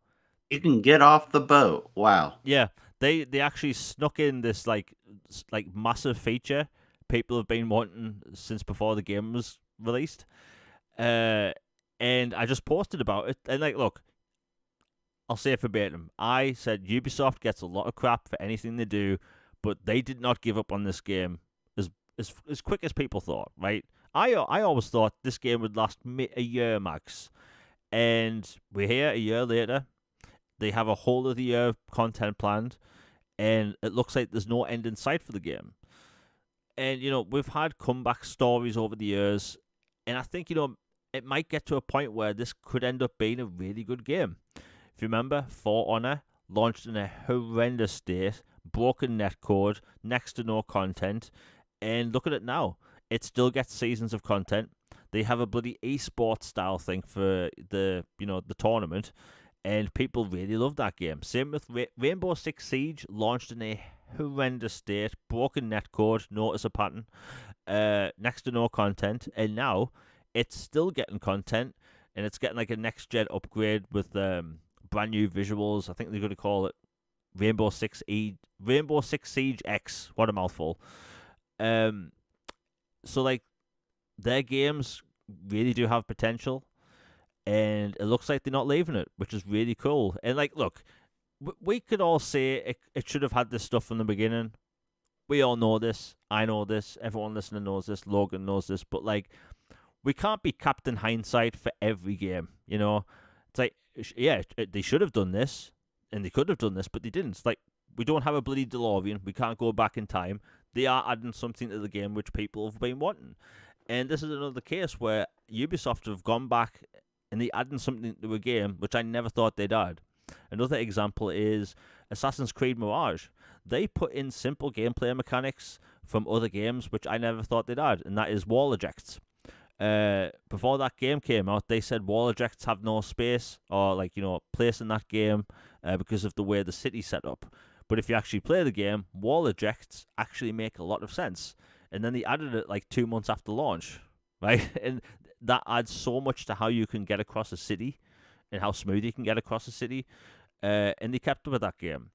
you can get off the boat. Wow. Yeah, they actually snuck in this like massive feature people have been wanting since before the game was released. And I just posted about it. And look, I'll say it verbatim. I said Ubisoft gets a lot of crap for anything they do, but they did not give up on this game as quick as people thought. Right? I always thought this game would last a year max, and we're here a year later. They have a whole of the year content planned, and it looks like there's no end in sight for the game. And we've had comeback stories over the years, and I think it might get to a point where this could end up being a really good game. If you remember, For Honor launched in a horrendous state, broken netcode, next to no content, and look at it now. It still gets seasons of content. They have a bloody esports style thing for the tournament, and people really love that game. Same with Rainbow Six Siege, launched in a horrendous state, broken netcode, notice a pattern, next to no content, and now it's still getting content, and it's getting like a next gen upgrade with brand new visuals. I think they're going to call it Rainbow Six Siege X. What a mouthful. So like, their games really do have potential, and it looks like they're not leaving it, which is really cool. And like, look, we could all say it should have had this stuff from the beginning. We all know this. I know this. Everyone listening knows this. Logan knows this. But like, we can't be Captain Hindsight for every game. It's like, yeah, they should have done this, and they could have done this, but they didn't. It's like, we don't have a bloody DeLorean. We can't go back in time. They are adding something to the game which people have been wanting. And this is another case where Ubisoft have gone back and they adding something to a game which I never thought they'd add. Another example is Assassin's Creed Mirage. They put in simple gameplay mechanics from other games which I never thought they'd add, and that is wall ejects. Before that game came out, they said wall ejects have no space or place in that game because of the way the city's set up. But if you actually play the game, wall ejects actually make a lot of sense. And then they added it like 2 months after launch, right? And that adds so much to how you can get across a city and how smooth you can get across a city. And they kept up with that game.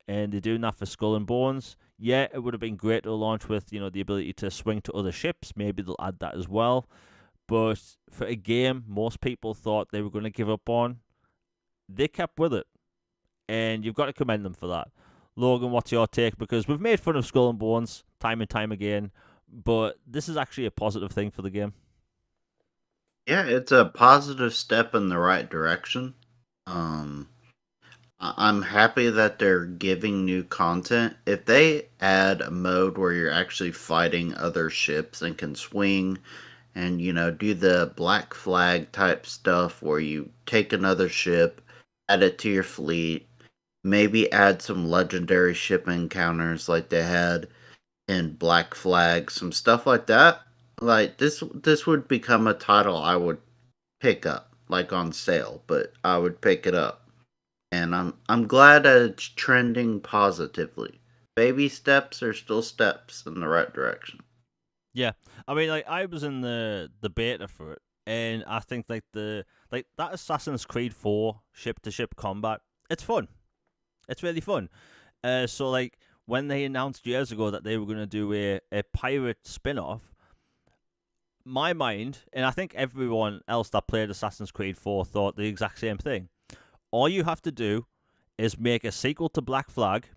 And they're doing that for Skull and Bones. Yeah, it would have been great to launch with, the ability to swing to other ships. Maybe they'll add that as well. But for a game most people thought they were going to give up on, they kept with it. And you've got to commend them for that. Logan, what's your take? Because we've made fun of Skull and Bones time and time again, but this is actually a positive thing for the game. Yeah, it's a positive step in the right direction. I'm happy that they're giving new content. If they add a mode where you're actually fighting other ships and can swing and, do the black flag type stuff where you take another ship, add it to your fleet, maybe add some legendary ship encounters like they had in Black Flag, some stuff like that. Like this would become a title I would pick up, like on sale, but I would pick it up. And I'm glad that it's trending positively. Baby steps are still steps in the right direction. Yeah, I mean, like I was in the beta for it, and I think like that Assassin's Creed 4 ship to ship combat, it's fun. It's really fun. So like when they announced years ago that they were gonna do a pirate spin off, my mind, and I think everyone else that played Assassin's Creed 4 thought the exact same thing. All you have to do is make a sequel to Black Flag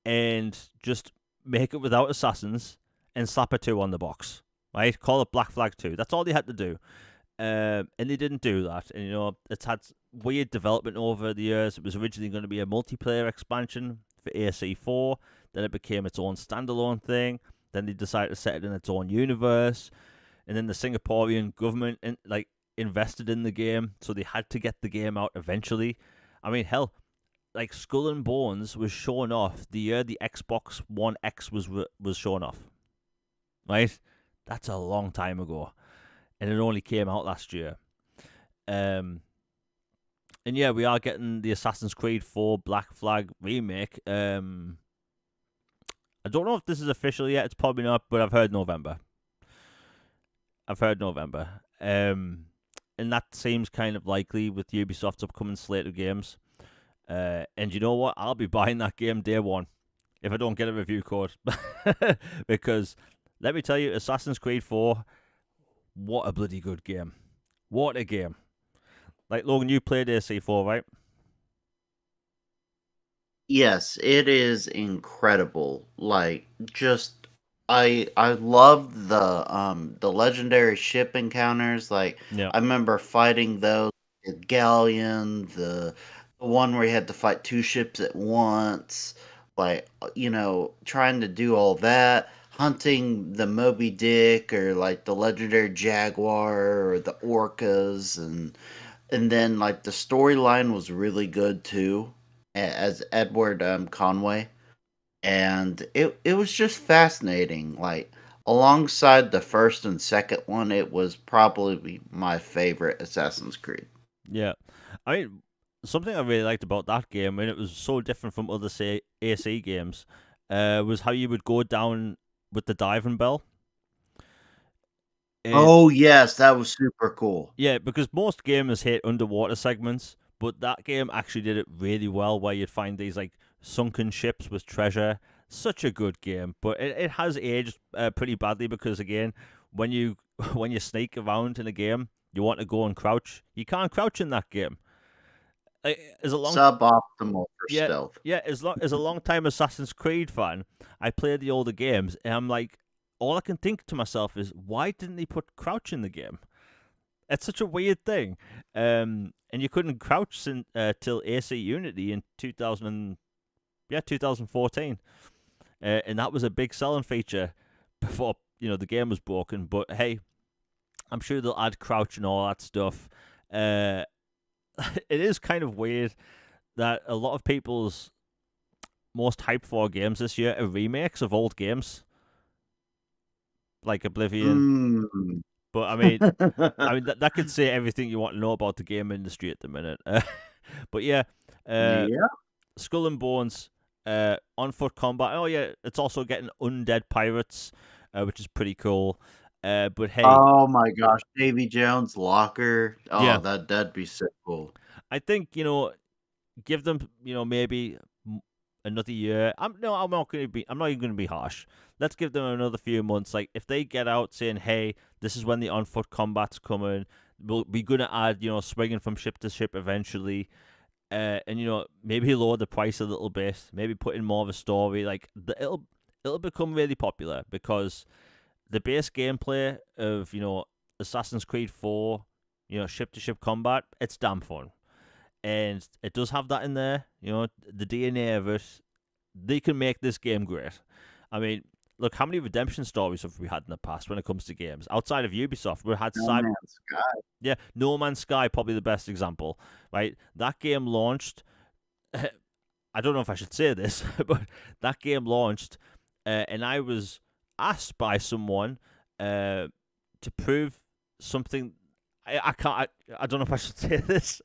and just make it without assassins and slap a 2 on the box. Right? Call it Black Flag 2. That's all they had to do. And they didn't do that. And, it's had weird development over the years. It was originally going to be a multiplayer expansion for AC4. Then it became its own standalone thing. Then they decided to set it in its own universe. And then the Singaporean government invested in the game, so they had to get the game out eventually. I mean, hell, like Skull and Bones was shown off the year the Xbox One X was shown off. Right, that's a long time ago, and it only came out last year. Um, and yeah, we are getting the Assassin's Creed 4 Black Flag remake. I don't know if this is official yet. It's probably not, but I've heard November. And that seems kind of likely with Ubisoft's upcoming slate of games. And you know what? I'll be buying that game day one if I don't get a review code. Because let me tell you, Assassin's Creed 4, what a bloody good game. What a game. Like, Logan, you played AC4, right? Yes, it is incredible. Like just I love the legendary ship encounters. Like Yeah. I remember fighting those galleon, the one where you had to fight two ships at once. Like trying to do all that, hunting the Moby Dick or like the legendary jaguar or the orcas and then like the storyline was really good too, as Edward Conway, and it was just fascinating. Like alongside the first and second one, it was probably my favorite Assassin's Creed. Yeah. I mean, something I really liked about that game, and it was so different from other, say, AC games, was how you would go down with the diving bell. And Oh yes, that was super cool. yeah, because most gamers hate underwater segments, but that game actually did it really well where you'd find these like sunken ships with treasure. Such a good game, but it has aged pretty badly because again, when you when you sneak around in a game, you want to go and crouch. You can't crouch in that game. As a long Suboptimal for yeah stealth. yeah as a long time Assassin's Creed fan, I play the older games and I'm like, all I can think to myself is, why didn't they put crouch in the game? It's such a weird thing. And you couldn't crouch till AC Unity in 2014, and that was a big selling feature before the game was broken. But hey, I'm sure they'll add crouch and all that stuff. Uh, it is kind of weird that a lot of people's most hyped for games this year are remakes of old games like Oblivion. Mm. But I mean that could say everything you want to know about the game industry at the minute. But yeah, uh, Yeah. Skull and Bones, on foot combat. Oh yeah, it's also getting undead pirates, which is pretty cool. But hey, Oh my gosh, Davy Jones locker. yeah, Oh, that'd be so cool. I think give them maybe another year. I'm not going to be. I'm not even going to be harsh. Let's give them another few months. Like if they get out saying, "Hey, this is when the on foot combat's coming. We're going to add swinging from ship to ship eventually." And maybe lower the price a little bit, maybe put in more of a story. Like it'll become really popular because the base gameplay of Assassin's Creed 4, ship to ship combat, it's damn fun. and it does have that in there. You know, the DNA of it. They can make this game great. I mean, look, how many redemption stories have we had in the past when it comes to games outside of Ubisoft? We had No Man's Sky. yeah, No Man's Sky, probably the best example, right? That game launched. I don't know if I should say this, but that game launched, and I was asked by someone to prove something. I can't. I don't know if I should say this.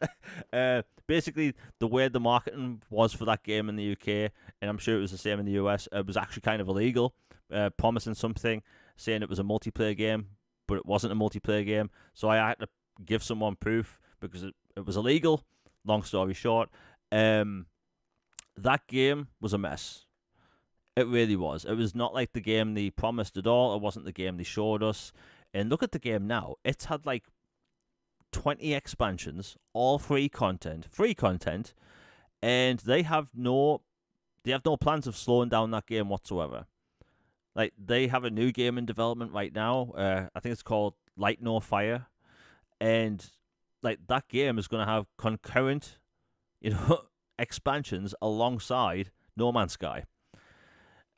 Basically, the way the marketing was for that game in the UK, and I'm sure it was the same in the US, was actually kind of illegal. Promising something, saying it was a multiplayer game, but it wasn't a multiplayer game. So I had to give someone proof because it was illegal. Long story short, that game was a mess. It really was. It was not like the game they promised at all. It wasn't the game they showed us. And look at the game now. It's had like 20 expansions, all free content, and they have no plans of slowing down that game whatsoever. Like, they have a new game in development right now. I think it's called Light No Fire, and like that game is going to have concurrent, expansions alongside No Man's Sky.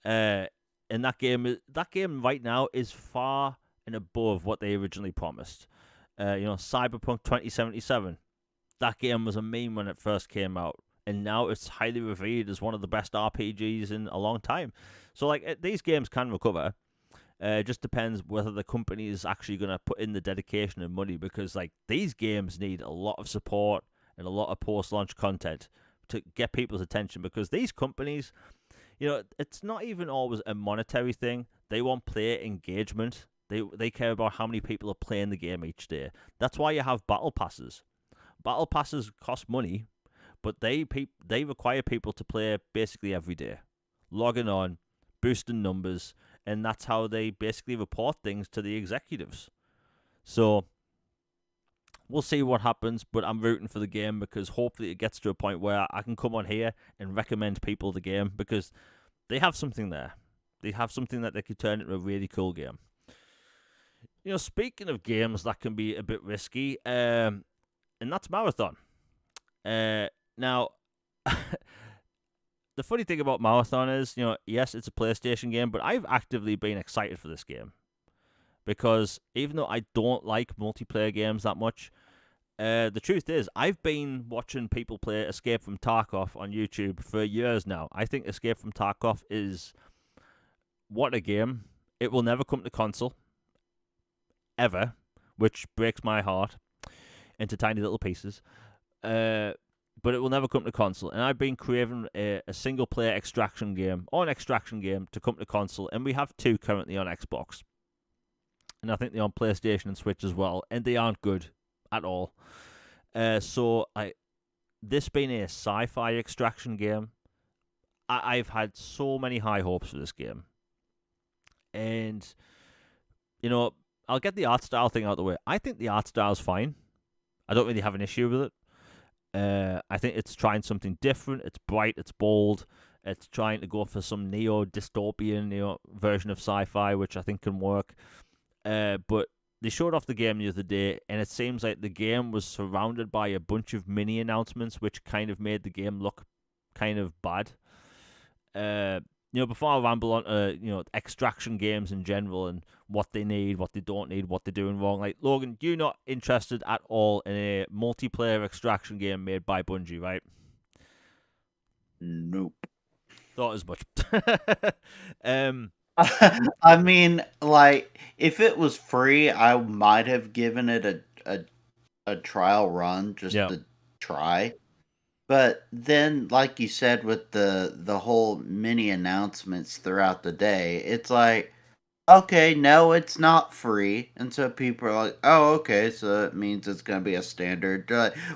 And that game right now is far and above what they originally promised. Cyberpunk 2077. That game was a meme when it first came out, and now it's highly revered as one of the best RPGs in a long time. So, like, these games can recover. It just depends whether the company is actually going to put in the dedication and money, because, like, these games need a lot of support and a lot of post-launch content to get people's attention, because these companies, it's not even always a monetary thing. They want player engagement. They care about how many people are playing the game each day. That's why you have battle passes. Battle passes cost money, but they require people to play basically every day, logging on, boosting numbers, and that's how they basically report things to the executives. So we'll see what happens, but I'm rooting for the game, because hopefully it gets to a point where I can come on here and recommend people the game, because they have something there. They have something that they could turn into a really cool game. Speaking of games that can be a bit risky, and that's Marathon. Now, the funny thing about Marathon is, yes, it's a PlayStation game, but I've actively been excited for this game, because even though I don't like multiplayer games that much, the truth is, I've been watching people play Escape from Tarkov on YouTube for years now. I think Escape from Tarkov is what a game. It will never come to console, ever, which breaks my heart into tiny little pieces. But it will never come to console. And I've been craving a single-player extraction game, or an extraction game, to come to console, and we have two currently on Xbox. And I think they're on PlayStation and Switch as well, and they aren't good at all. This being a sci-fi extraction game, I've had so many high hopes for this game. And, I'll get the art style thing out of the way. I think the art style's fine. I don't really have an issue with it. I think it's trying something different. It's bright, it's bold. It's trying to go for some neo-dystopian, version of sci-fi, which I think can work. But they showed off the game the other day, and it seems like the game was surrounded by a bunch of mini announcements, which kind of made the game look kind of bad. Before I ramble on, extraction games in general and what they need, what they don't need, what they're doing wrong. Like, Logan, you're not interested at all in a multiplayer extraction game made by Bungie, right? Nope. Thought as much. I mean, like, if it was free, I might have given it a trial run just to try. But then, like you said, with the whole mini announcements throughout the day, it's like, okay, no, it's not free. And so people are like, oh, okay, so it means it's going to be a standard.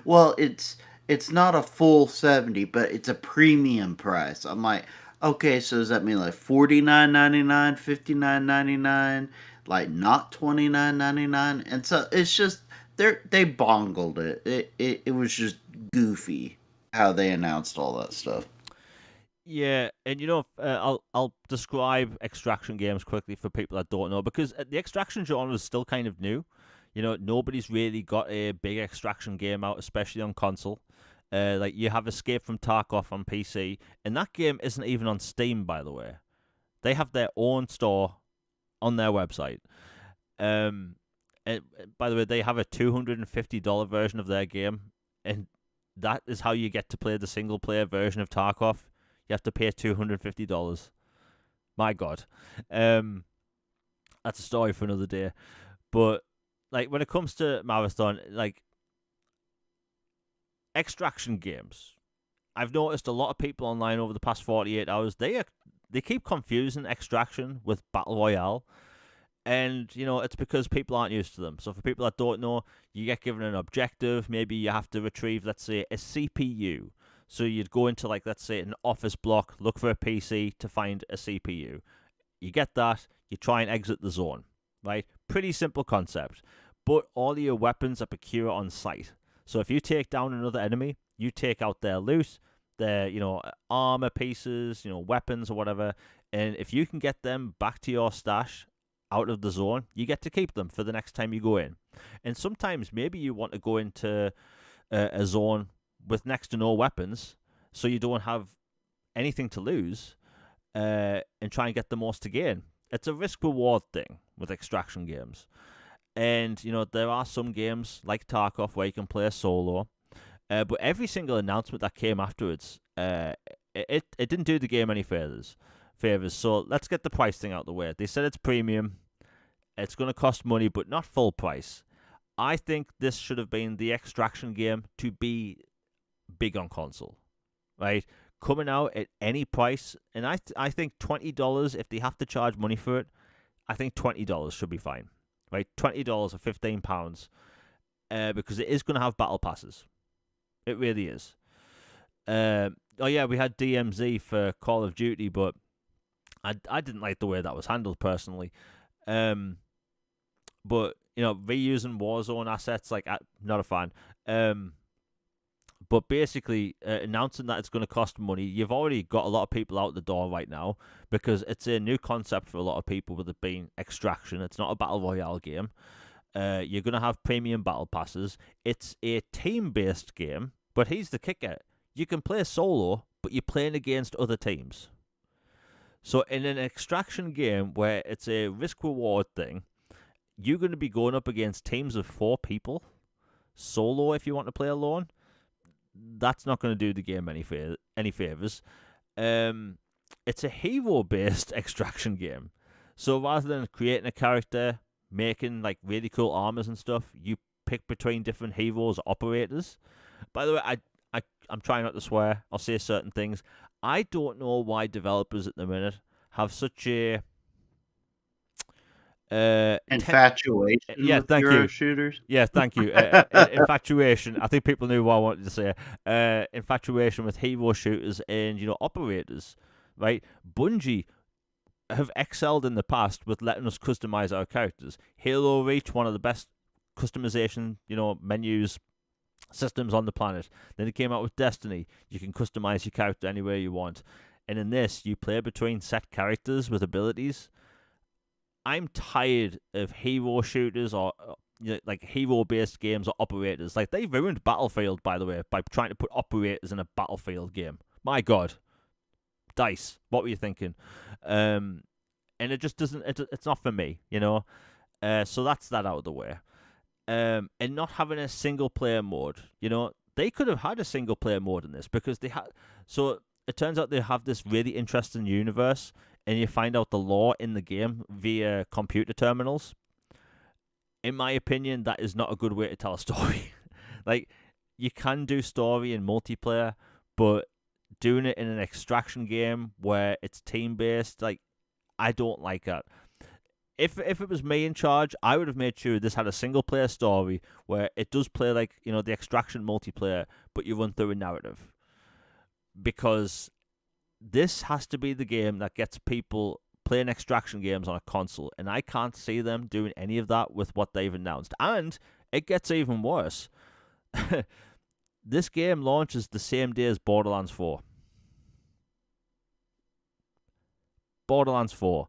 Well, it's not a full 70, but it's a premium price. I'm like, okay, so does that mean like $49.99, $59.99, like not $29.99? And so it's just, they bongled it. It was just goofy how they announced all that stuff. Yeah, and I'll describe extraction games quickly for people that don't know, because the extraction genre is still kind of new. Nobody's really got a big extraction game out, especially on console. Like you have Escape from Tarkov on PC, and that game isn't even on Steam, by the way. They have their own store on their website. Um, and by the way, they have a $250 version of their game, and that is how you get to play the single player version of Tarkov. You have to pay $250. My God, that's a story for another day. But like when it comes to Marathon, like extraction games, I've noticed a lot of people online over the past 48 hours, they keep confusing extraction with battle royale. And, it's because people aren't used to them. So for people that don't know, you get given an objective. Maybe you have to retrieve, let's say, a CPU. So you'd go into, like, let's say, an office block, look for a PC to find a CPU. You get that, you try and exit the zone, right? Pretty simple concept. But all your weapons are procure on site. So if you take down another enemy, you take out their loot, their, armor pieces, weapons or whatever. And if you can get them back to your stash out of the zone, you get to keep them for the next time you go in. And sometimes maybe you want to go into a zone with next to no weapons, so you don't have anything to lose, and try and get the most to gain. It's a risk-reward thing with extraction games. And, there are some games like Tarkov where you can play solo, but every single announcement that came afterwards, it didn't do the game any favors. So let's get the price thing out of the way. They said it's premium. It's going to cost money, but not full price. I think this should have been the extraction game to be big on console, right? Coming out at any price, and I think $20, if they have to charge money for it, I think $20 should be fine, right? $20 or £15, because it is going to have battle passes. It really is. Oh yeah, we had DMZ for Call of Duty, but I didn't like the way that was handled personally. But reusing Warzone assets, like not a fan. But basically, announcing that it's going to cost money, you've already got a lot of people out the door right now because it's a new concept for a lot of people with it being extraction. It's not a battle royale game. You're going to have premium battle passes. It's a team-based game, but here's the kicker. You can play solo, but you're playing against other teams. So in an extraction game where it's a risk-reward thing, you're going to be going up against teams of 4 people, solo if you want to play alone. That's not going to do the game any favors. It's a hero-based extraction game. So rather than creating a character, making like really cool armors and stuff, you pick between different heroes or operators. By the way, I'm trying not to swear. I'll say certain things. I don't know why developers at the minute have such a infatuation with thank Euro shooters. Yeah, thank you. Infatuation. I think people knew what I wanted to say. Infatuation with hero shooters and operators, right? Bungie have excelled in the past with letting us customize our characters. Halo Reach, one of the best customization menus systems on the planet. Then it came out with Destiny. You can customize your character any way you want. And in this, you play between set characters with abilities. I'm tired of hero shooters or like hero-based games or operators. Like, they ruined Battlefield, by the way, by trying to put operators in a Battlefield game. My God. DICE, what were you thinking? And it just doesn't... It's not for me, So that's that out of the way. And not having a single-player mode. They could have had a single-player mode in this because they had... So it turns out they have this really interesting universe, and you find out the lore in the game via computer terminals. In my opinion, that is not a good way to tell a story. Like, you can do story in multiplayer, but doing it in an extraction game where it's team-based, like, I don't like that. If it was me in charge, I would have made sure this had a single-player story where it does play like, the extraction multiplayer, but you run through a narrative. Because this has to be the game that gets people playing extraction games on a console, and I can't see them doing any of that with what they've announced. And it gets even worse. This game launches the same day as Borderlands 4. Borderlands 4.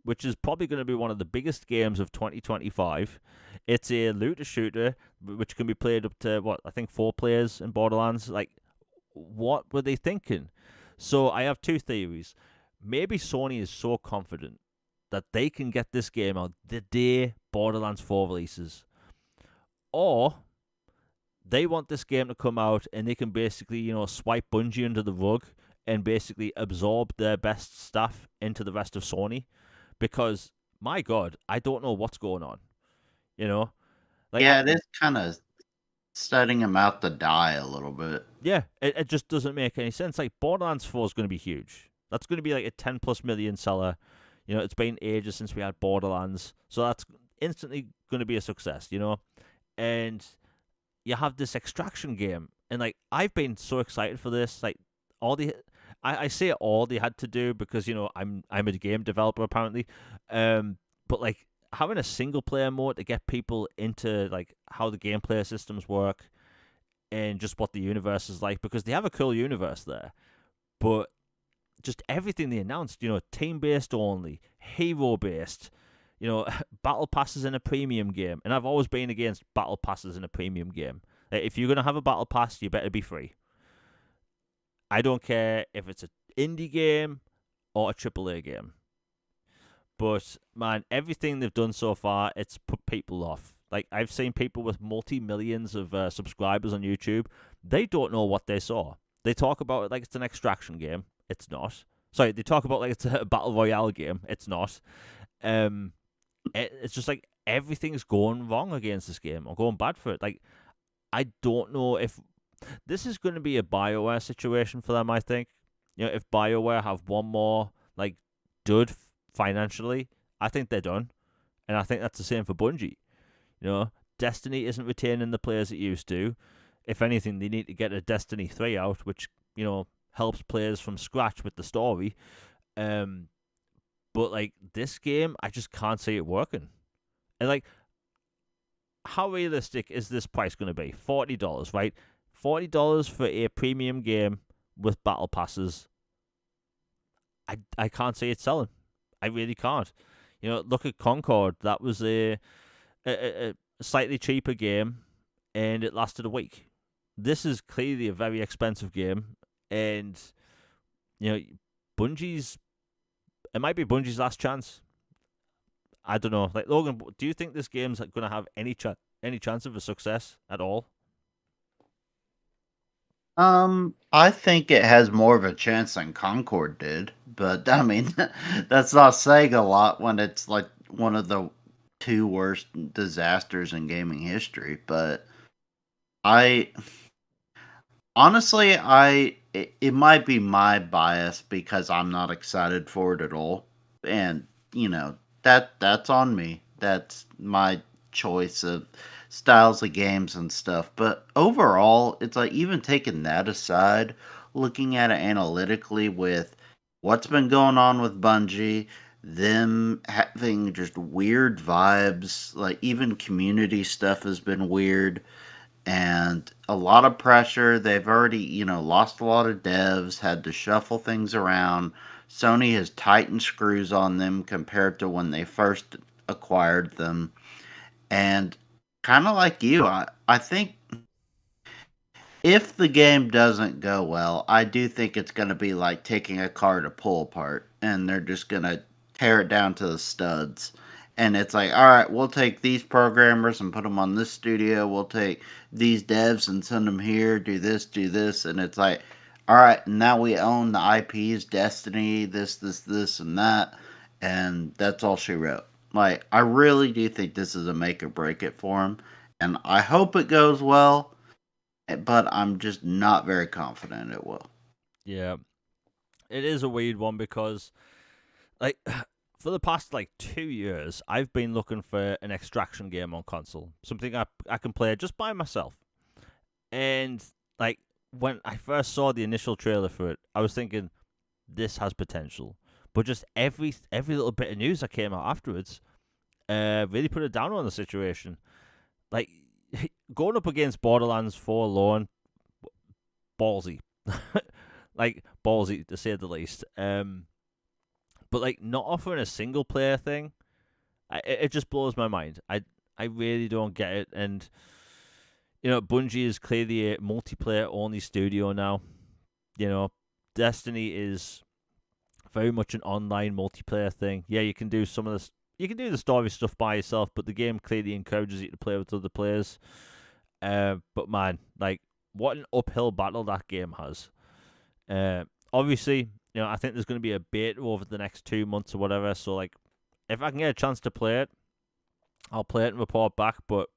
which is probably going to be one of the biggest games of 2025. It's a looter shooter, which can be played up to, what, I think 4 players in Borderlands. Like, what were they thinking? So I have 2 theories. Maybe Sony is so confident that they can get this game out the day Borderlands 4 releases. Or they want this game to come out and they can basically, swipe Bungie under the rug and basically absorb their best staff into the rest of Sony. Because, my God, I don't know what's going on. You know? Like, Yeah, it is kind of setting him out to die a little bit. yeah, it just doesn't make any sense. Like, Borderlands 4 is going to be huge. That's going to be like a 10 plus million seller. It's been ages since we had Borderlands. So that's instantly going to be a success, And you have this extraction game. And, like, I've been so excited for this. Like, I say all they had to do because, I'm a game developer, apparently. But, like, having a single player mode to get people into, like, how the gameplay systems work and just what the universe is like, because they have a cool universe there. But just everything they announced, team-based only, hero-based, battle passes in a premium game. And I've always been against battle passes in a premium game. Like, if you're going to have a battle pass, you better be free. I don't care if it's an indie game or a AAA game. But, man, everything they've done so far, it's put people off. Like, I've seen people with multi-millions of subscribers on YouTube. They don't know what they saw. They talk about it like it's an extraction game. It's not. Sorry, they talk about like it's a battle royale game. It's not. It's just like everything's going wrong against this game or going bad for it. Like, I don't know if this is going to be a BioWare situation for them. I think if BioWare have one more like dud financially, I think they're done, and I think that's the same for Bungie. Destiny isn't retaining the players it used to. If anything, they need to get a Destiny 3 out, which helps players from scratch with the story. But like this game, I just can't see it working. And like, how realistic is this price going to be? $40, right? $40 for a premium game with battle passes. I can't see it selling. I really can't. Look at Concord. That was a slightly cheaper game, and it lasted a week. This is clearly a very expensive game, and Bungie's. It might be Bungie's last chance. I don't know. Like, Logan, do you think this game's going to have any chance of a success at all? I think it has more of a chance than Concord did, but I mean, that's not saying a lot when it's like one of the 2 worst disasters in gaming history. But I honestly, it might be my bias because I'm not excited for it at all, and that's on me. That's my choice of styles of games and stuff. But overall, it's like even taking that aside, looking at it analytically with what's been going on with Bungie, them having just weird vibes, like even community stuff has been weird and a lot of pressure. They've already, lost a lot of devs, had to shuffle things around. Sony has tightened screws on them compared to when they first acquired them. And kind of like you, I think if the game doesn't go well, I do think it's going to be like taking a car to pull apart and they're just going to tear it down to the studs. And it's like, all right, we'll take these programmers and put them on this studio. We'll take these devs and send them here, do this, do this. And it's like, all right, now we own the IPs, Destiny, this, and that. And that's all she wrote. Like, I really do think this is a make or break it for him. And I hope it goes well, but I'm just not very confident it will. Yeah, it is a weird one because, like, for the past 2 years, I've been looking for an extraction game on console, something I can play just by myself. And like when I first saw the initial trailer for it, I was thinking this has potential. But just every little bit of news that came out afterwards, really put a downer on the situation. Like going up against Borderlands 4 alone, ballsy, like ballsy to say the least. but like not offering a single player thing, it just blows my mind. I really don't get it. And Bungie is clearly a multiplayer only studio now. Destiny is very much an online multiplayer thing. Yeah, you can do some of this. You can do the story stuff by yourself, but the game clearly encourages you to play with other players. But man, like, what an uphill battle that game has. Obviously, I think there's going to be a beta over the next 2 months or whatever. So, like, if I can get a chance to play it, I'll play it and report back. But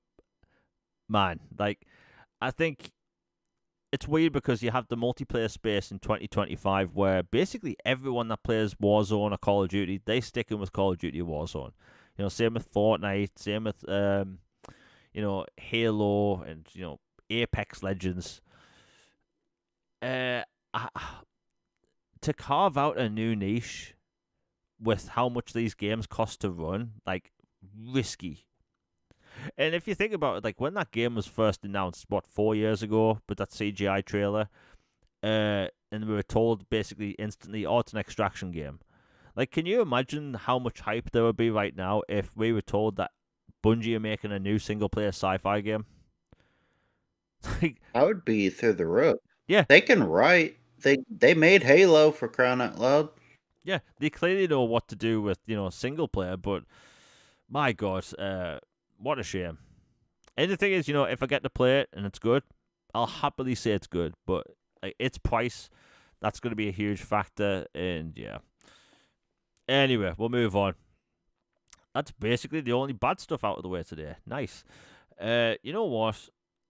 man, like, I think it's weird because you have the multiplayer space in 2025 where basically everyone that plays Warzone or Call of Duty, they stick in with Call of Duty Warzone. Same with Fortnite, same with Halo and Apex Legends. To carve out a new niche with how much these games cost to run, like, risky. And if you think about it, like, when that game was first announced, 4 years ago, with that CGI trailer, and we were told basically instantly, oh, it's an extraction game. Like, can you imagine how much hype there would be right now if we were told that Bungie are making a new single-player sci-fi game? Like, I would be through the roof. yeah, They can write. They made Halo, for crying out loud. yeah, they clearly know what to do with single player, but my God, what a shame. And the thing is, if I get to play it and it's good, I'll happily say it's good. But like, its price, that's going to be a huge factor. And yeah. Anyway, we'll move on. That's basically the only bad stuff out of the way today. Nice. You know what?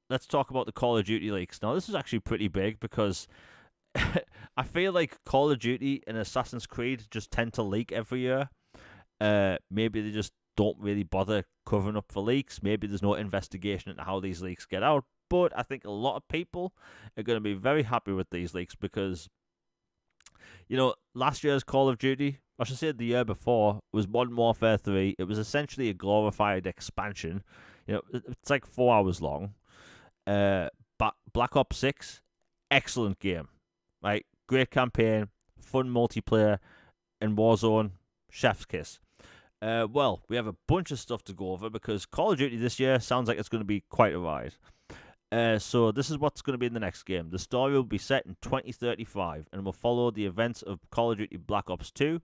Let's talk about the Call of Duty leaks. Now, this is actually pretty big because I feel like Call of Duty and Assassin's Creed just tend to leak every year. Maybe they just don't really bother covering up for leaks. Maybe there's no investigation into how these leaks get out. But I think a lot of people are going to be very happy with these leaks because, last year's Call of Duty, I should say the year before, was Modern Warfare 3. It was essentially a glorified expansion. It's like 4 hours long. But Black Ops 6, excellent game. Right? Great campaign, fun multiplayer, and Warzone, chef's kiss. Well, we have a bunch of stuff to go over because Call of Duty this year sounds like it's going to be quite a ride. So this is what's going to be in the next game. The story will be set in 2035 and will follow the events of Call of Duty Black Ops 2.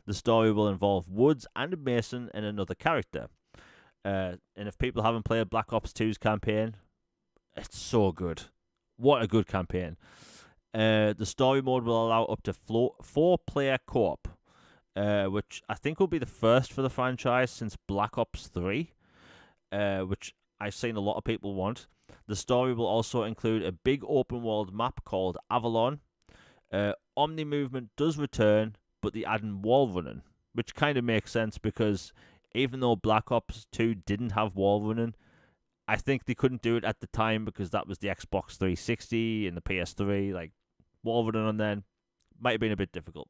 The story will involve Woods and Mason and another character. And if people haven't played Black Ops 2's campaign, it's so good. What a good campaign. The story mode will allow up to 4-player co-op, which I think will be the first for the franchise since Black Ops 3, which I've seen a lot of people want. The story will also include a big open-world map called Avalon. Omni movement does return, but they add in wall running, which kind of makes sense because even though Black Ops 2 didn't have wall running, I think they couldn't do it at the time because that was the Xbox 360 and the PS3. Like, wall running on then might have been a bit difficult.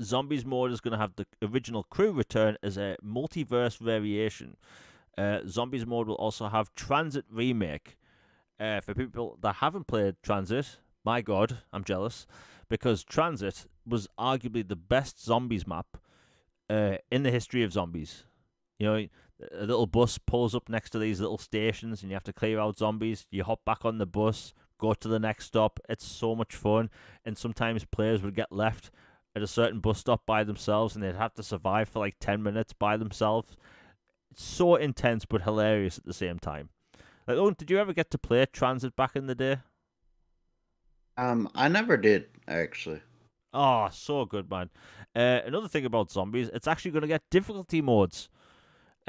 Zombies mode is going to have the original crew return as a multiverse variation. Zombies mode will also have Transit Remake. For people that haven't played Transit, my God, I'm jealous, because Transit was arguably the best zombies map in the history of zombies. A little bus pulls up next to these little stations and you have to clear out zombies. You hop back on the bus, go to the next stop. It's so much fun. And sometimes players would get left at a certain bus stop by themselves and they'd have to survive for like 10 minutes by themselves. It's so intense but hilarious at the same time. Like, oh, did you ever get to play Transit back in the day? I never did actually. Oh, so good, man. Another thing about zombies, it's actually going to get difficulty modes.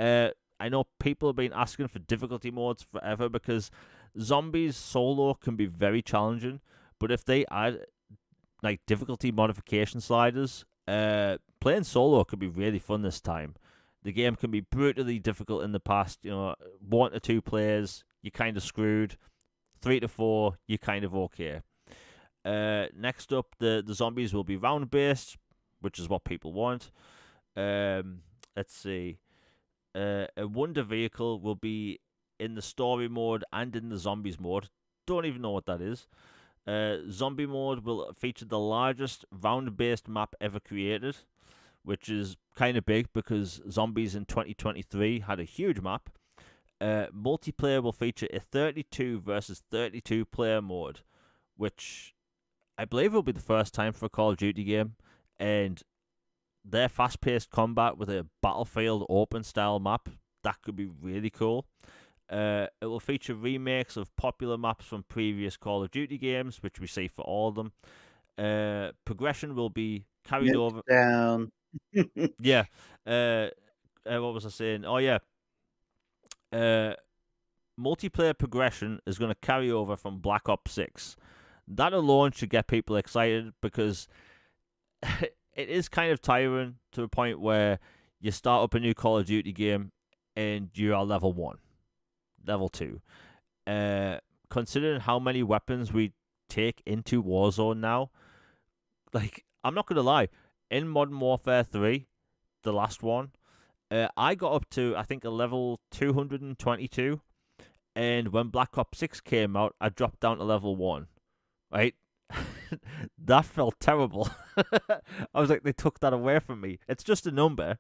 I know people have been asking for difficulty modes forever because zombies solo can be very challenging, but if they add like difficulty modification sliders, playing solo could be really fun this time. The game can be brutally difficult in the past. 1 to 2 players, you're kind of screwed. 3 to 4, you're kind of okay. Next up, the zombies will be round based, which is what people want. Let's see. A wonder vehicle will be in the story mode and in the zombies mode. Don't even know what that is. Zombie mode will feature the largest round-based map ever created, which is kind of big because zombies in 2023 had a huge map. Multiplayer will feature a 32 versus 32 player mode, which I believe will be the first time for a Call of Duty game, and their fast-paced combat with a battlefield open-style map, that could be really cool. It will feature remakes of popular maps from previous Call of Duty games, which we see for all of them. Progression will be carried Nukes over. down. Yeah. What was I saying? Oh yeah. Uh, Multiplayer progression is going to carry over from Black Ops 6. That alone should get people excited because it is kind of tiring to a point where you start up a new Call of Duty game and you are level 1, level 2. Considering how many weapons we take into Warzone now, like, I'm not going to lie, in Modern Warfare 3, the last one, I got up to, I think, a level 222. And when Black Ops 6 came out, I dropped down to level 1. Right? That felt terrible. I was like, they took that away from me. It's just a number,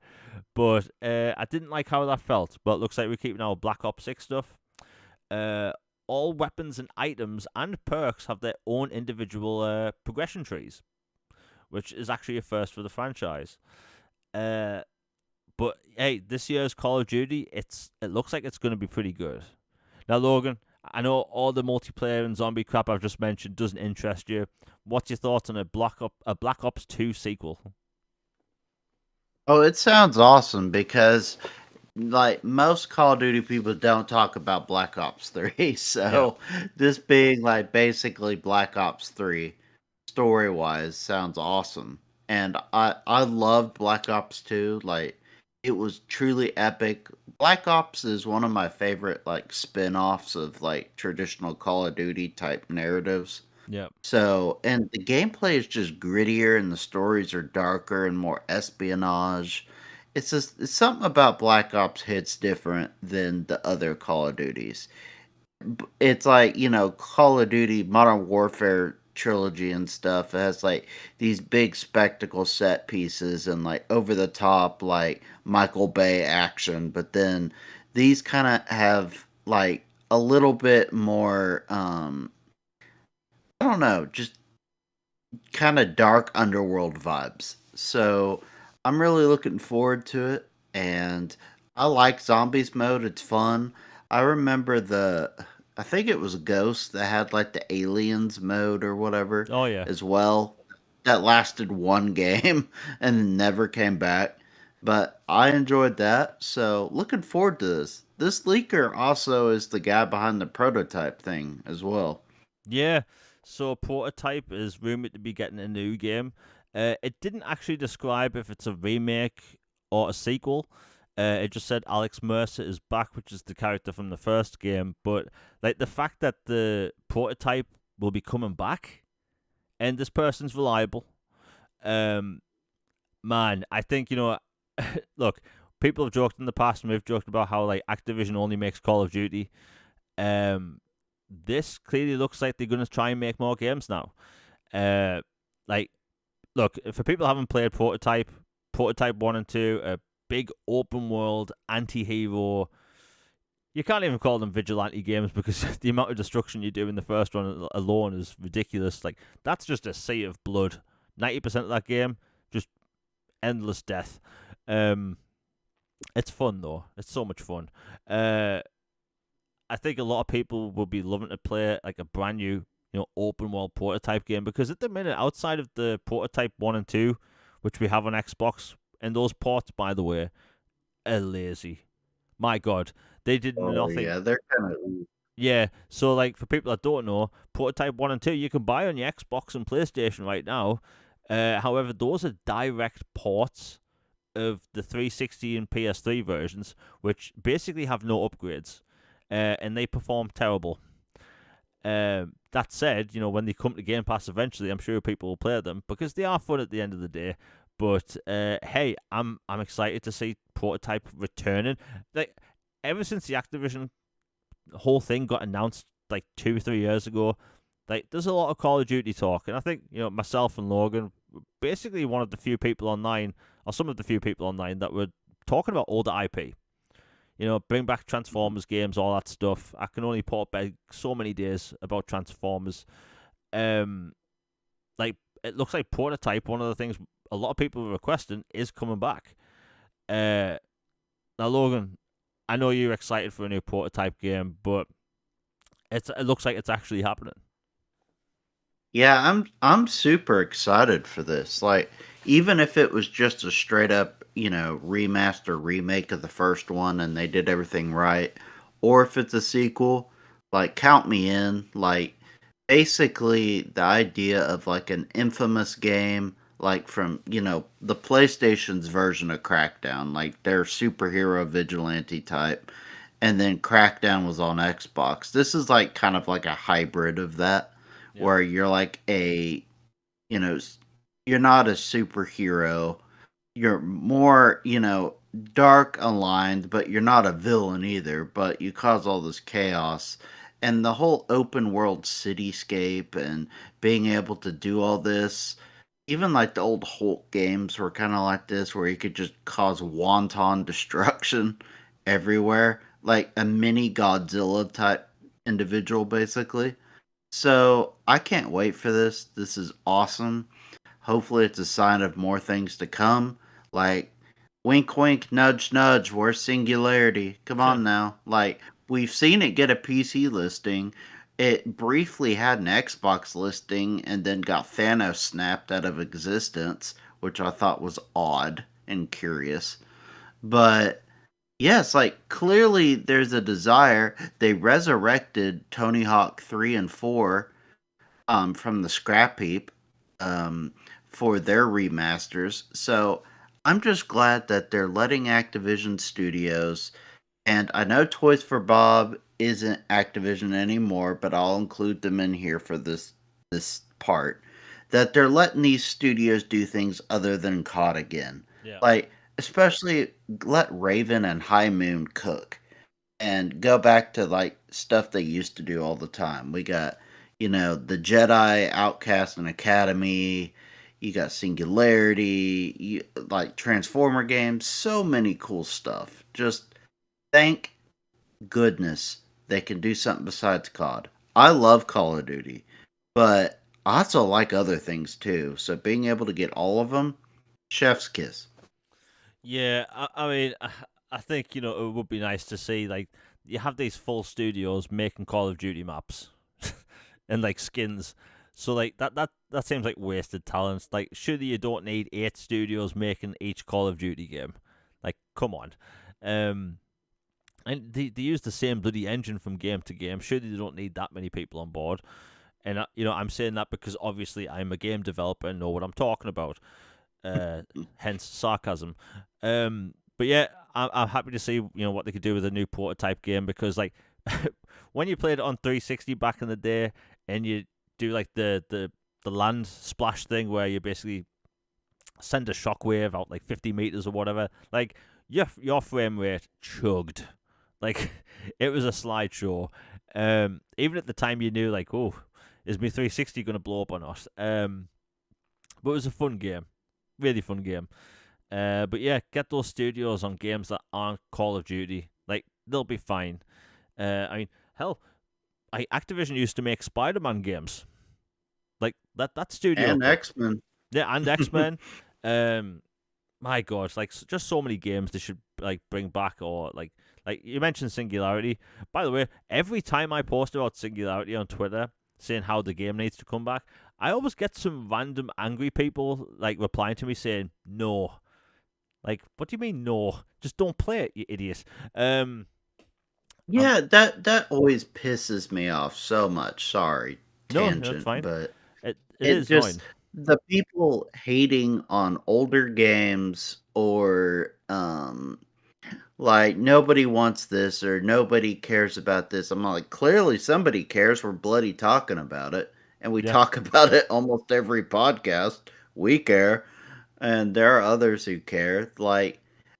but I didn't like how that felt. But it looks like we're keeping our Black Ops 6 stuff. All weapons and items and perks have their own individual progression trees, which is actually a first for the franchise. But hey, this year's Call of Duty, it looks like it's going to be pretty good. Now, Logan, I know all the multiplayer and zombie crap I've just mentioned doesn't interest you. What's your thoughts on a Black Ops 2 sequel? Oh, it sounds awesome because like most Call of Duty people don't talk about Black Ops 3. Yeah. So this being like basically Black Ops 3 story wise sounds awesome. And I loved Black Ops 2. Like it was truly epic. Black Ops is one of my favorite like spin-offs of like traditional Call of Duty type narratives. Yeah. So, and the gameplay is just grittier and the stories are darker and more espionage. It's something about Black Ops hits different than the other Call of Duties. It's like, Call of Duty Modern Warfare trilogy and stuff. It has like these big spectacle set pieces and like over the top like Michael Bay action, but then these kind of have like a little bit more I don't know, just kind of dark underworld vibes. So I'm really looking forward to it, and I like zombies mode. It's fun. I remember I think it was Ghost that had like the aliens mode or whatever Oh yeah. as well. That lasted one game and never came back. But I enjoyed that, so looking forward to this. This leaker also is the guy behind the prototype thing as well. Yeah. So Prototype is rumored to be getting a new game. It didn't actually describe if it's a remake or a sequel. It just said Alex Mercer is back, which is the character from the first game. But like the fact that the Prototype will be coming back and this person's reliable, um, man, I think look, people have joked in the past, and we've joked about how like Activision only makes Call of Duty. Um, this clearly looks like they're going to try and make more games now. Like, look, for people who haven't played Prototype 1 and 2, a big open world anti hero. You can't even call them vigilante games because the amount of destruction you do in the first one alone is ridiculous. Like, that's just a sea of blood. 90% of that game, just endless death. It's fun, though. It's so much fun. I think a lot of people will be loving to play like a brand new, open world Prototype game because at the minute, outside of the Prototype 1 and 2, which we have on Xbox, and those ports, by the way, are lazy. My God, they did Oh nothing. yeah, they're kind of Yeah, so like for people that don't know, Prototype 1 and 2 you can buy on your Xbox and PlayStation right now. However, those are direct ports of the 360 and PS3 versions, which basically have no upgrades, and they perform terrible. That said, when they come to Game Pass eventually, I'm sure people will play them because they are fun at the end of the day. But hey, I'm excited to see Prototype returning. Like ever since the Activision whole thing got announced like 2 or 3 years ago, Like, there's a lot of Call of Duty talk, and I think myself and Logan, were basically one of the few people online, or some of the few people online that were talking about older IP. Bring back Transformers games, all that stuff. I can only put back so many days about Transformers. Um, like it looks like Prototype. One of the things a lot of people are requesting is coming back. Now, Logan, I know you're excited for a new Prototype game, but it looks like it's actually happening. Yeah, I'm super excited for this. Like, even if it was just a straight up, remaster remake of the first one and they did everything right, or if it's a sequel, like count me in. Like, basically the idea of like an infamous game like from, the PlayStation's version of Crackdown, like their superhero vigilante type, and then Crackdown was on Xbox. This is like kind of like a hybrid of that, Yeah. where you're like you know, you're not a superhero. You're more, dark aligned, but you're not a villain either. But you cause all this chaos. And the whole open world cityscape and being able to do all this, even like the old Hulk games were kind of like this, where you could just cause wanton destruction everywhere, like a mini Godzilla type individual, basically. So I can't wait for this. This is awesome. Hopefully, it's a sign of more things to come. Like, wink, wink, nudge, nudge. Where's Singularity? Come on now. Like, we've seen it get a PC listing. It briefly had an Xbox listing and then got Thanos snapped out of existence, which I thought was odd and curious. But yes, like clearly there's a desire. They resurrected Tony Hawk 3 and 4 from the scrap heap um, for their remasters. So I'm just glad that they're letting Activision Studios, and I know Toys for Bob isn't Activision anymore, but I'll include them in here for this part. That they're letting these studios do things other than COD again. Yeah. Like, especially let Raven and High Moon cook and go back to like stuff they used to do all the time. We got, the Jedi Outcast and Academy. You got Singularity, like Transformer games. So many cool stuff. Just thank goodness they can do something besides COD. I love Call of Duty, but I also like other things too. So being able to get all of them, chef's kiss. Yeah, I mean, I think it would be nice to see like you have these full studios making Call of Duty maps and like skins. So like that seems like wasted talent. Like surely you don't need 8 studios making each Call of Duty game. Like come on, um, and they use the same bloody engine from game to game. Surely they don't need that many people on board. And I'm saying that because obviously I'm a game developer and know what I'm talking about. Hence sarcasm. But yeah, I'm happy to see what they could do with a new prototype game because like when you played it on 360 back in the day and you do like the land splash thing where you basically send a shockwave out like 50 meters or whatever, like your frame rate chugged. Like it was a slideshow. Even at the time you knew like, oh, is my 360 going to blow up or not? But it was a fun game, really fun game. But yeah, get those studios on games that aren't Call of Duty. Like they'll be fine. I mean, hell, Activision used to make Spider-Man games. Like that studio And could. X Men. Yeah, and X-Men. Um, my God, like just so many games they should like bring back or like you mentioned Singularity. By the way, every time I post about Singularity on Twitter saying how the game needs to come back, I always get some random angry people like replying to me saying no. Like, what do you mean no? Just don't play it, you idiot. Um, um Yeah, that always pisses me off so much. Sorry, no, that's tangent, fine. but It it is just annoying. the people hating on older games or like nobody wants this or nobody cares about this. I'm like, clearly somebody cares. We're bloody talking about it, and we Yeah, talk about it almost every podcast. We care, and there are others who care. Like,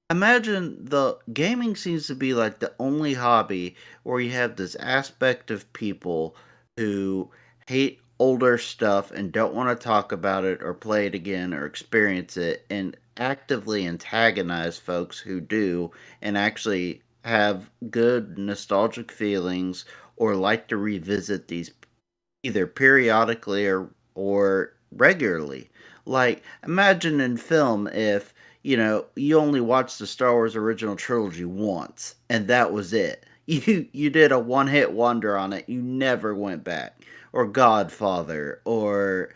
imagine the gaming seems to be like the only hobby where you have this aspect of people who hate older stuff and don't want to talk about it or play it again or experience it, and actively antagonize folks who do and actually have good nostalgic feelings or like to revisit these either periodically or regularly. Like, imagine in film if, you only watched the Star Wars original trilogy once and that was it. You did a one-hit wonder on it. You never went back. Or Godfather or,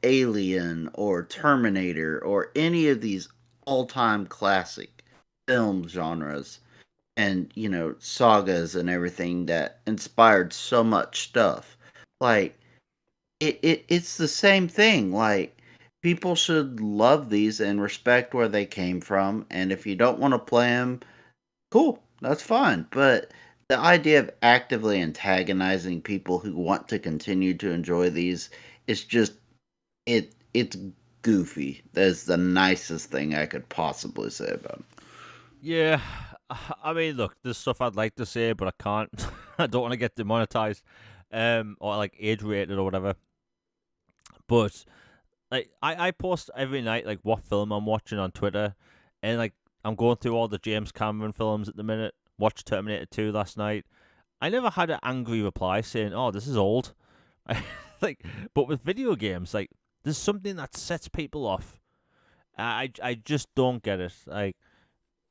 Alien or Terminator or any of these all-time classic film genres and, sagas and everything that inspired so much stuff. Like, it's the same thing. Like, people should love these and respect where they came from. And if you don't want to play them, cool, that's fine. But the idea of actively antagonizing people who want to continue to enjoy these is just it's goofy. That's the nicest thing I could possibly say about it. Yeah, I mean, look, there's stuff I'd like to say, but I can't. I don't want to get demonetized, or like age rated or whatever. But like, I post every night like what film I'm watching on Twitter, and like I'm going through all the James Cameron films at the minute. Watched Terminator 2 last night. I never had an angry reply saying, "Oh, this is old." Like, but with video games, like, there's something that sets people off. I just don't get it. Like,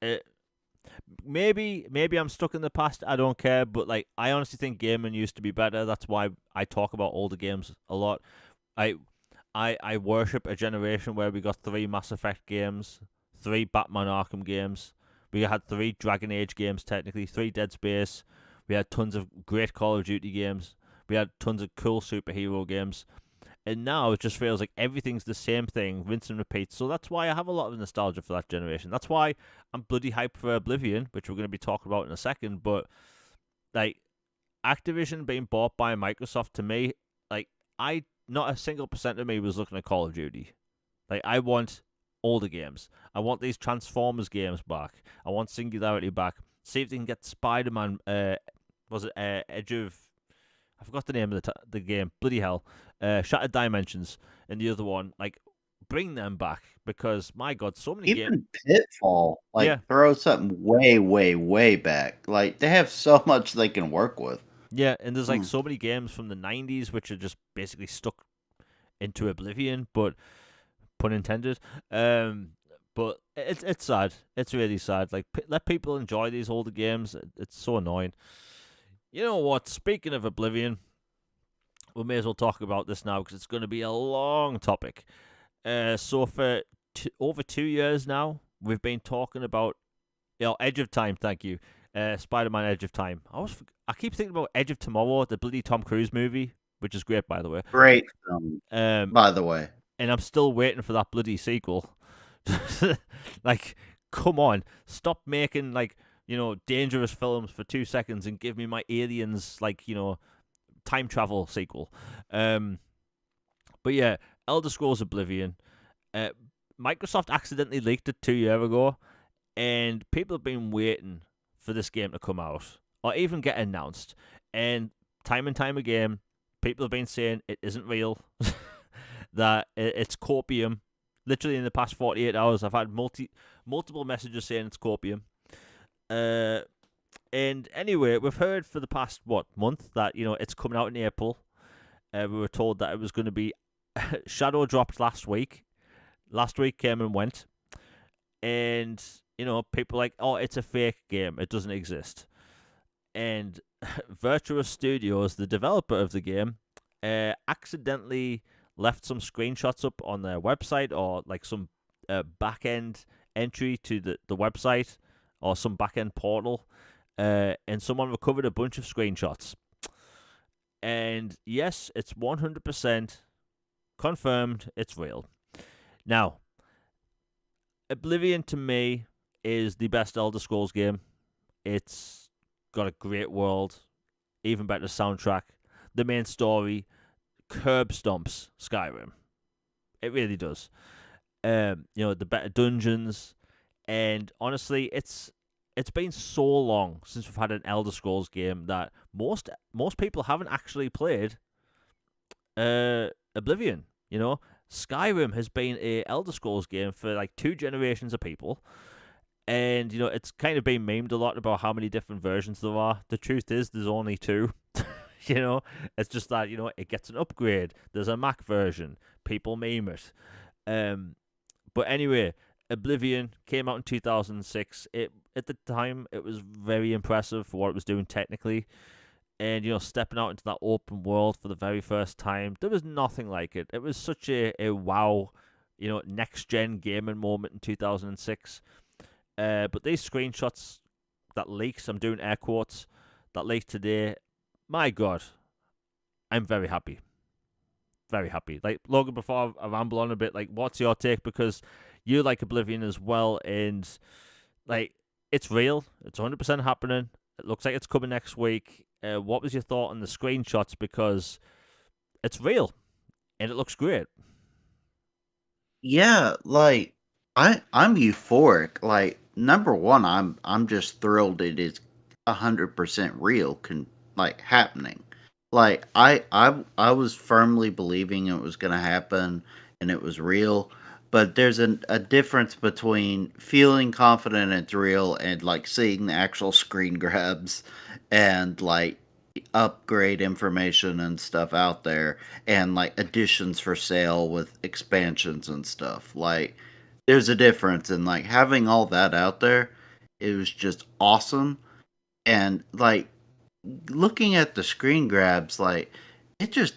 it, maybe I'm stuck in the past. I don't care, but like, I honestly think gaming used to be better. That's why I talk about older games a lot. I I worship a generation where we got 3 Mass Effect games, 3 Batman Arkham games. We had 3 Dragon Age games, technically 3 Dead Space. We had tons of great Call of Duty games. We had tons of cool superhero games. And now it just feels like everything's the same thing, rinse and repeat. So that's why I have a lot of nostalgia for that generation. That's why I'm bloody hyped for Oblivion, which we're going to be talking about in a second. But like, Activision being bought by Microsoft, to me, like, I not a single percent of me was looking at Call of Duty. Like, I want older games. I want these Transformers games back. I want Singularity back. See if they can get Spider-Man. Was it Edge of? I forgot the name of the game. Bloody hell. Shattered Dimensions and the other one. Like, bring them back, because my God, so many games. Even Pitfall, Yeah, like, throw something way, way, way back. Like, they have so much they can work with. yeah, and there's like Hmm. so many games from the '90s which are just basically stuck into oblivion, but pun intended. Um, but it's sad. It's really sad. Like, let people enjoy these older games. It's so annoying. You know what? Speaking of Oblivion, we may as well talk about this now because it's going to be a long topic. So for over 2 years now, we've been talking about, Edge of Time. Thank you, Spider-Man: Edge of Time. I keep thinking about Edge of Tomorrow, the bloody Tom Cruise movie, which is great, by the way. Great film, Um, by the way. and I'm still waiting for that bloody sequel. Like, come on, stop making like, dangerous films for 2 seconds and give me my aliens, like, time travel sequel. Um, but yeah, Elder Scrolls Oblivion. Uh, Microsoft accidentally leaked it 2 years ago, and people have been waiting for this game to come out or even get announced. And time again, people have been saying it isn't real, that it's copium. Literally in the past 48 hours, I've had multiple messages saying it's copium. Uh, and anyway, we've heard for the past month that it's coming out in April. We were told that it was going to be Shadow dropped last week. Last week came and went, and people are like, oh, it's a fake game. It doesn't exist. And Virtuous Studios, the developer of the game, accidentally left some screenshots up on their website, or like some back end entry to the website, or some back end portal, and someone recovered a bunch of screenshots. And yes, it's 100% confirmed it's real. Now, Oblivion to me is the best Elder Scrolls game. It's got a great world, even better soundtrack. The main story curb stomps Skyrim. It really does. The better dungeons, and honestly, it's been so long since we've had an Elder Scrolls game that most people haven't actually played Oblivion. You know, Skyrim has been a Elder Scrolls game for like 2 generations of people, and it's kind of been memed a lot about how many different versions there are. The truth is, there's only two. you know, it's just that it gets an upgrade. There's a Mac version. People meme it. Um, but anyway, Oblivion came out in 2006. It At the time it was very impressive for what it was doing technically, and stepping out into that open world for the very first time. There was nothing like it. It was such a wow, next gen gaming moment in 2006. But these screenshots that leaks, I'm doing air quotes, that leaked today. My God, I'm very happy. Very happy. Like, Logan, before I ramble on a bit, like, what's your take? Because you like Oblivion as well, and like, it's real. It's 100% happening. It looks like it's coming next week. What was your thought on the screenshots? Because it's real and it looks great. Yeah, like I'm euphoric. Like number one, I'm just thrilled it is 100% real like happening. Like I was firmly believing it was gonna happen and it was real. But there's a difference between feeling confident it's real and like seeing the actual screen grabs and like upgrade information and stuff out there and like additions for sale with expansions and stuff. Like there's a difference and like having all that out there, it was just awesome. And like looking at the screen grabs, like it just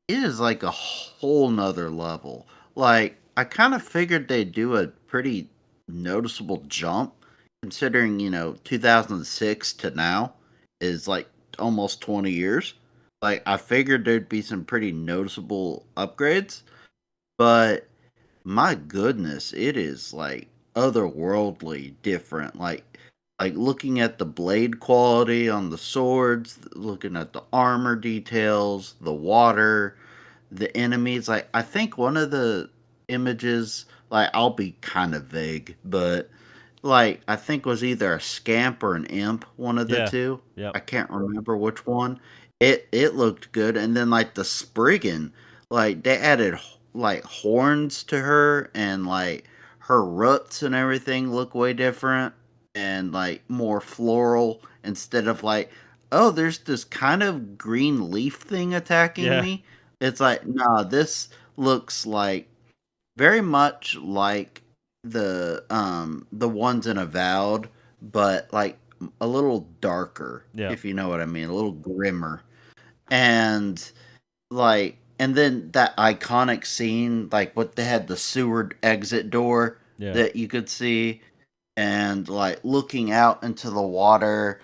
it is like a whole nother level. Like I kind of figured they'd do a pretty noticeable jump considering, 2006 to now is like almost 20 years. Like I figured there'd be some pretty noticeable upgrades, but my goodness, it is like otherworldly different. Like looking at the blade quality on the swords, looking at the armor details, the water, the enemies. Like I think one of the images, like I'll be kind of vague, but like I think was either a scamp or an imp, one of the Yeah. two. Yep. I can't remember which one. It looked good, and then like the Spriggan, like they added like horns to her, and like her roots and everything look way different and like more floral instead of like, oh, there's this kind of green leaf thing attacking Yeah. me. It's like, nah, this looks like very much like the ones in Avowed, but like a little darker, Yeah. if you know what I mean, a little grimmer. And like and then that iconic scene, like what they had the sewer exit door Yeah. that you could see and like looking out into the water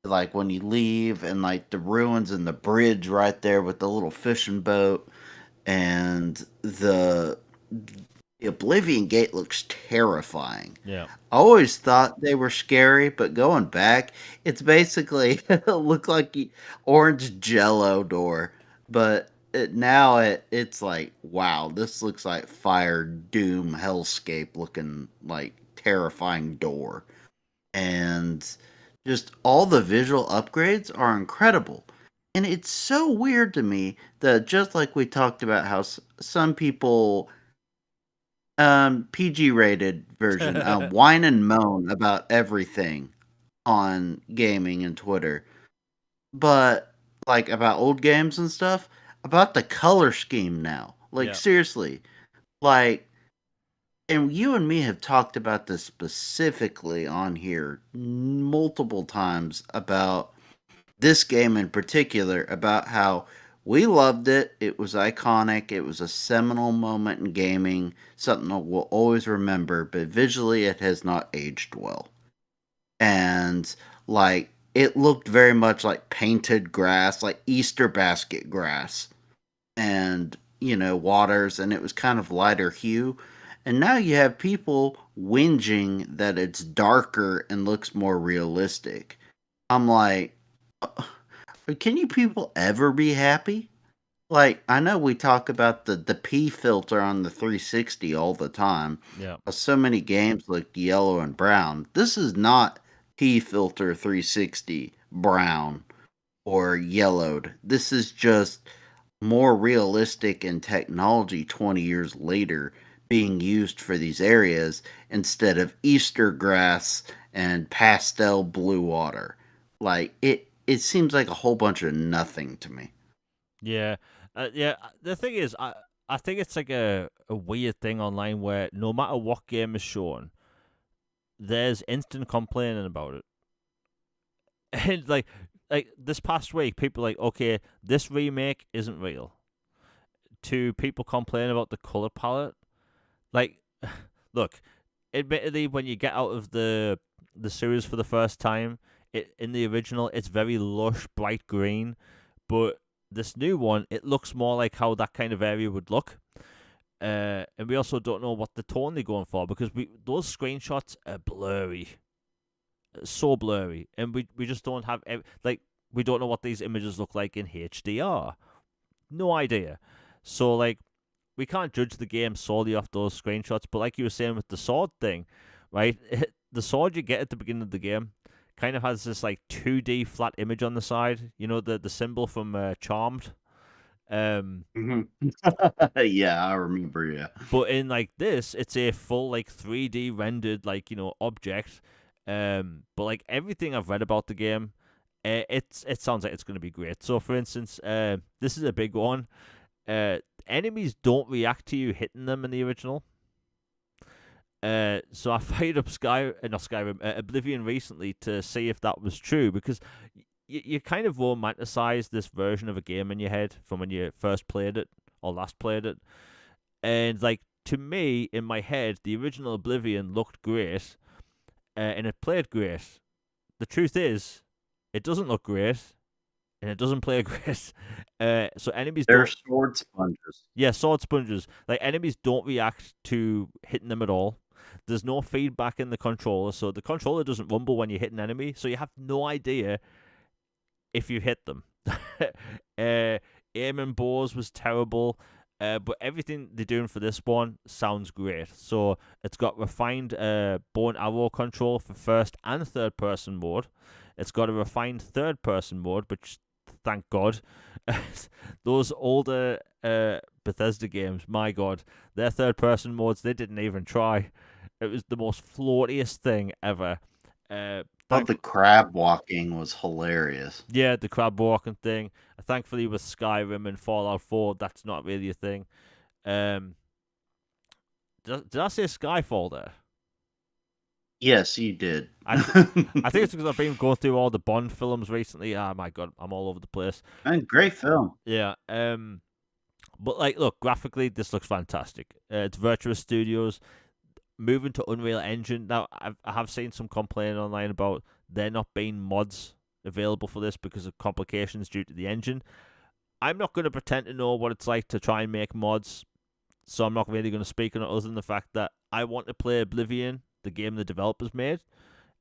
like when you leave and like the ruins and the bridge right there with the little fishing boat and the Oblivion Gate looks terrifying. Yeah. I always thought they were scary, but going back, it's basically it looked like orange Jello door. But it's like wow, this looks like Fire Doom Hellscape looking like terrifying door, and just all the visual upgrades are incredible. And it's so weird to me that just like we talked about how some people PG rated version. Whine and moan about everything on gaming and Twitter, but like about old games and stuff. About the color scheme now. Like Yeah. seriously, like, and you and me have talked about this specifically on here multiple times about this game in particular about how we loved it. It was iconic. It was a seminal moment in gaming, something that we'll always remember, but visually it has not aged well. And like it looked very much like painted grass, like Easter basket grass and, waters, and it was kind of lighter hue. And now you have people whinging that it's darker and looks more realistic. I'm like, can you people ever be happy? Like, I know we talk about the P filter on the 360 all the time. Yeah. So many games look yellow and brown. This is not P filter 360 brown or yellowed. This is just more realistic in technology 20 years later being used for these areas instead of Easter grass and pastel blue water. Like it seems like a whole bunch of nothing to me. Yeah, yeah. The thing is, I think it's like a weird thing online where no matter what game is shown, there's instant complaining about it. And like this past week, people like, okay, this remake isn't real. To people complaining about the color palette, like, look, admittedly, when you get out of the series for the first time, in the original, it's very lush, bright green, but this new one, it looks more like how that kind of area would look. And we also don't know what the tone they're going for because those screenshots are blurry, so blurry, and we just don't have like we don't know what these images look like in HDR. No idea. So like we can't judge the game solely off those screenshots. But like you were saying with the sword thing, right? The sword you get at the beginning of the game kind of has this like 2D flat image on the side. You know the symbol from Charmed. Um, Mhm. Yeah, I remember. Yeah, but in like this, it's a full like 3D rendered like object. But like everything I've read about the game, it sounds like it's going to be great. So for instance, this is a big one. Enemies don't react to you hitting them in the original. So I fired up not Skyrim, Oblivion recently to see if that was true because you kind of romanticize this version of a game in your head from when you first played it or last played it, and like to me in my head, the original Oblivion looked great, and it played great. The truth is, it doesn't look great and it doesn't play great. So enemies they're don't. sword sponges. Yeah, sword sponges. Like enemies don't react to hitting them at all. There's no feedback in the controller, so the controller doesn't rumble when you hit an enemy, so you have no idea if you hit them. uh, Aiming bows was terrible, but everything they're doing for this one sounds great. So it's got refined bow and arrow control for first and third person mode. It's got a refined third person mode, which thank God. Those older Bethesda games, my God, their third person modes, they didn't even try. It was the most floatiest thing ever. Thought Thank the crab walking was hilarious. Yeah, the crab walking thing. Thankfully, with Skyrim and Fallout 4, that's not really a thing. Um, did I say Skyfall there? Yes, you did. I I think it's because I've been going through all the Bond films recently. Ah, my God, I'm all over the place. And great film. Yeah. But like, look, graphically, this looks fantastic. It's Virtuous Studios moving to Unreal Engine. Now, I have seen some complaining online about there not being mods available for this because of complications due to the engine. I'm not going to pretend to know what it's like to try and make mods, so I'm not really going to speak on it other than the fact that I want to play Oblivion, the game the developers made.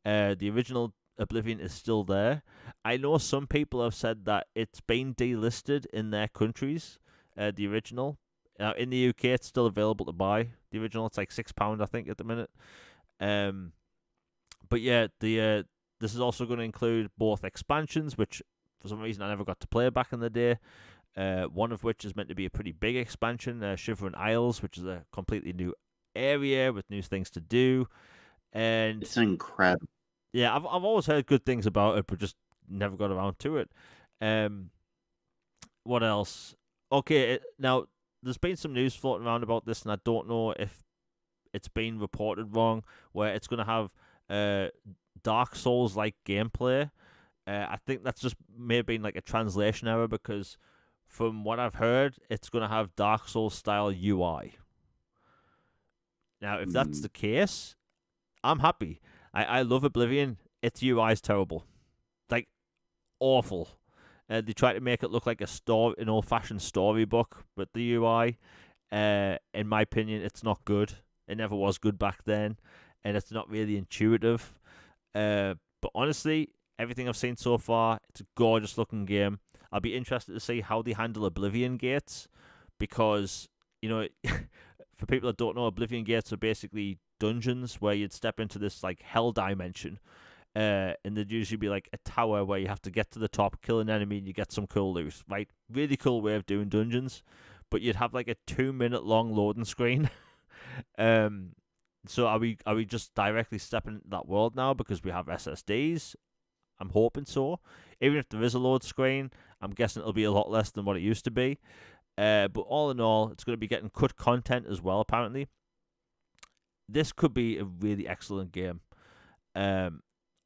The original Oblivion is still there. I know some people have said that it's been delisted in their countries, the original. In the UK, it's still available to buy. The original, it's like £6, I think, at the minute. Um, but yeah, the this is also going to include both expansions, which for some reason I never got to play back in the day. One of which is meant to be a pretty big expansion, Shivering Isles, which is a completely new area with new things to do. And It's incredible. yeah, I've always heard good things about it, but just never got around to it. Um, what else? Okay, now there's been some news floating around about this, and I don't know if it's been reported wrong, where it's going to have Dark Souls like gameplay. I think that's just may have been like a translation error because from what I've heard, it's going to have Dark Souls style UI. Now, if that's Mm. the case, I'm happy. I love Oblivion. Its UI is terrible, like awful. They try to make it look like an old-fashioned storybook with the UI. In my opinion, it's not good. It never was good back then, and it's not really intuitive. But honestly, everything I've seen so far, it's a gorgeous looking game. I'll be interested to see how they handle Oblivion Gates because, you know, for people that don't know, Oblivion Gates are basically dungeons where you'd step into this like hell dimension And there'd usually be like a tower where you have to get to the top, kill an enemy, and you get some cool loot. Right, really cool way of doing dungeons. But you'd have like a 2 minute long loading screen. um, so are we just directly stepping into that world now because we have SSDs? I'm hoping so. Even if there is a load screen, I'm guessing it'll be a lot less than what it used to be. But all in all, it's going to be getting cut content as well, apparently. This could be a really excellent game. I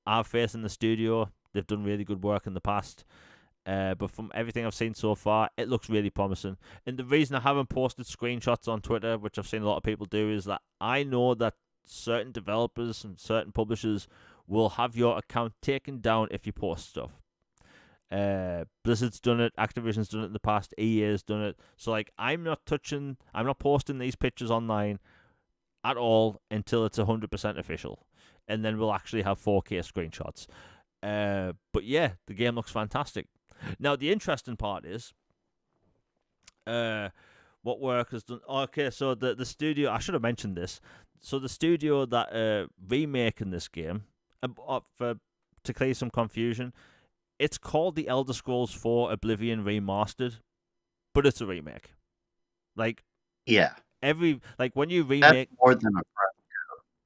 have faith in the studio. They've done really good work in the past. But from everything I've seen so far, it looks really promising. And the reason I haven't posted screenshots on Twitter, which I've seen a lot of people do, is that I know that certain developers and certain publishers will have your account taken down if you post stuff. Blizzard's done it, Activision's done it in the past, EA's done it. So like I'm not posting these pictures online at all until it's 100% official. And then we'll actually have 4K screenshots. But yeah, the game looks fantastic. Now the interesting part is what work has done. Okay, so the studio, I should have mentioned this. So the studio that remaking this game, to clear some confusion, it's called the Elder Scrolls 4 Oblivion Remastered, but it's a remake. Like Yeah, when you that's remake, more than a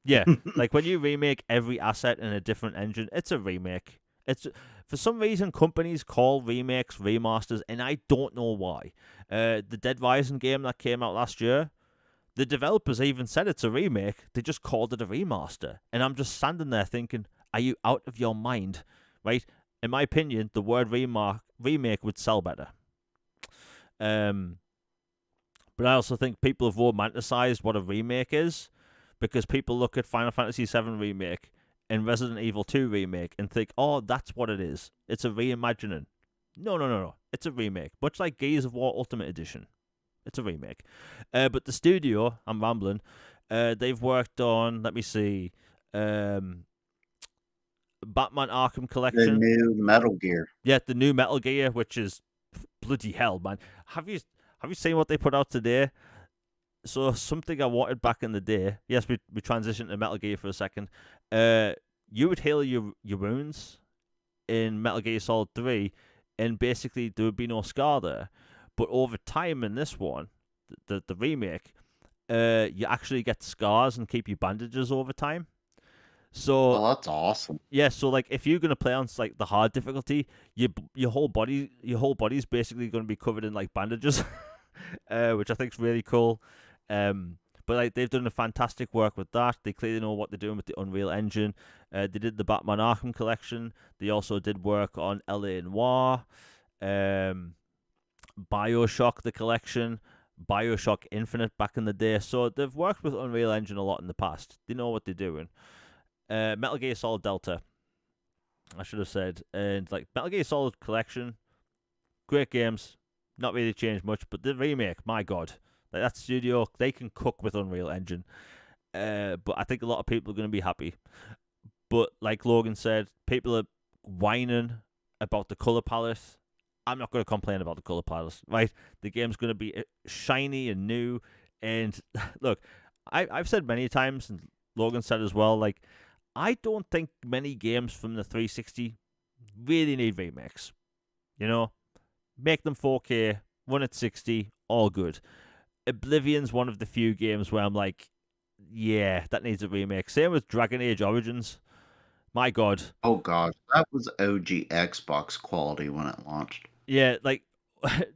yeah, like when you remake every asset in a different engine, it's a remake. It's for some reason companies call remakes remasters, and I don't know why. The Dead Rising game that came out last year, the developers even said it's a remake. They just called it a remaster, and I'm just standing there thinking, are you out of your mind? Right? In my opinion, the word remake would sell better. But I also think people have romanticized what a remake is, because people look at Final Fantasy VII Remake and Resident Evil 2 Remake and think, oh, that's what it is. It's a reimagining. No. It's a remake. Much like Gears of War Ultimate Edition. It's a remake. But the studio, I'm rambling, they've worked on, let me see, Batman Arkham the Collection. new Metal Gear. Yeah, the new Metal Gear, which is bloody hell, man. Have you seen what they put out today? So something I wanted back in the day. Yes, we transitioned to Metal Gear for a second. You would heal your wounds in Metal Gear Solid 3, and basically there would be no scar there. But over time in this one, the remake, you actually get scars and keep your bandages over time. So Oh, that's awesome. yeah, so like if you're gonna play on like the hard difficulty, your whole body's basically gonna be covered in like bandages, which I think is really cool. But like they've done a fantastic work with that. They clearly know what they're doing with the Unreal Engine. They did the Batman Arkham Collection. They also did work on LA Noire, BioShock the collection, BioShock Infinite back in the day. So they've worked with Unreal Engine a lot in the past. They know what they're doing. Metal Gear Solid Delta, I should have said, and like Metal Gear Solid Collection, great games, not really changed much, but the remake, my god, like that studio, they can cook with Unreal Engine. But I think a lot of people are going to be happy. But like Logan said, people are whining about the color palette. I'm not going to complain about the color palette, right? The game's going to be shiny and new. And look, I've said many times, and Logan said as well, like, I don't think many games from the 360 really need remakes. You know, make them 4K, run at 60, all good. Oblivion's one of the few games where I'm like, yeah, that needs a remake. Same with Dragon Age Origins. My god. Oh gosh, that was OG Xbox quality when it launched. Yeah, like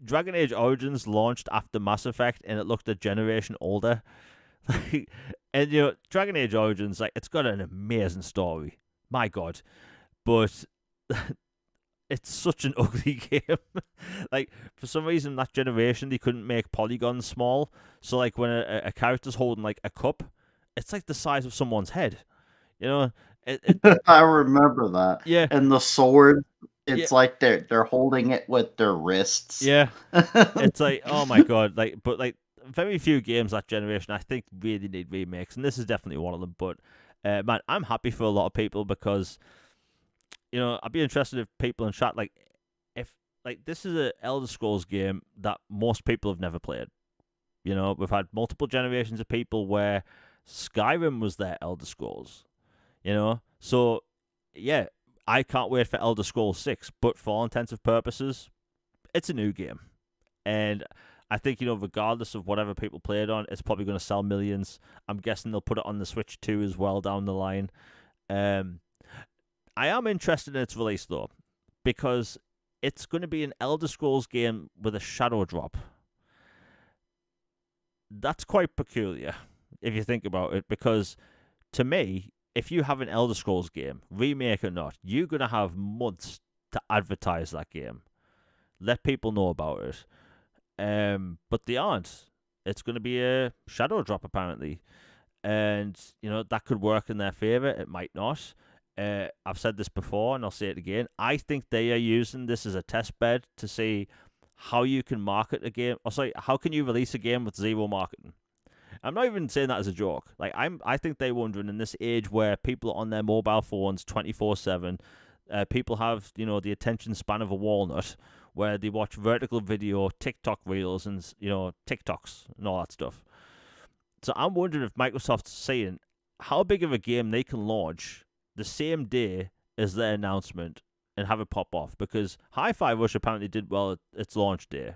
Dragon Age Origins launched after Mass Effect and it looked a generation older. And you know, Dragon Age Origins, like, it's got an amazing story. My god. But it's such an ugly game. Like, for some reason, that generation, they couldn't make polygons small. So, like, when a character's holding, like, a cup, it's like the size of someone's head. You know? I remember that. Yeah. And the sword, it's Yeah. like they're holding it with their wrists. Yeah. It's like, oh my god. Like, but, like, very few games that generation, I think, really need remakes. And this is definitely one of them. But, man, I'm happy for a lot of people because, you know, I'd be interested if people in chat, like, if, like, this is a Elder Scrolls game that most people have never played. You know, we've had multiple generations of people where Skyrim was their Elder Scrolls. You know, so yeah, I can't wait for Elder Scrolls 6, but for all intents and purposes, it's a new game. And I think, regardless of whatever people play it on, it's probably going to sell millions. I'm guessing they'll put it on the Switch too as well down the line. Um, I am interested in its release, though, because it's going to be an Elder Scrolls game with a shadow drop. That's quite peculiar, if you think about it, because to me, if you have an Elder Scrolls game, remake or not, you're going to have months to advertise that game. Let people know about it. But they aren't. It's going to be a shadow drop, apparently. And, that could work in their favor. It might not. I've said this before, and I'll say it again. I think they are using this as a test bed to see how you can market a game. Or sorry, how can you release a game with zero marketing? I'm not even saying that as a joke. Like I think they're wondering in this age where people are on their mobile phones 24/7. People have the attention span of a walnut, where they watch vertical video, TikTok reels, and TikToks and all that stuff. So I'm wondering if Microsoft's saying how big of a game they can launch the same day as their announcement and have it pop off, because Hi-Fi Rush apparently did well at its launch day.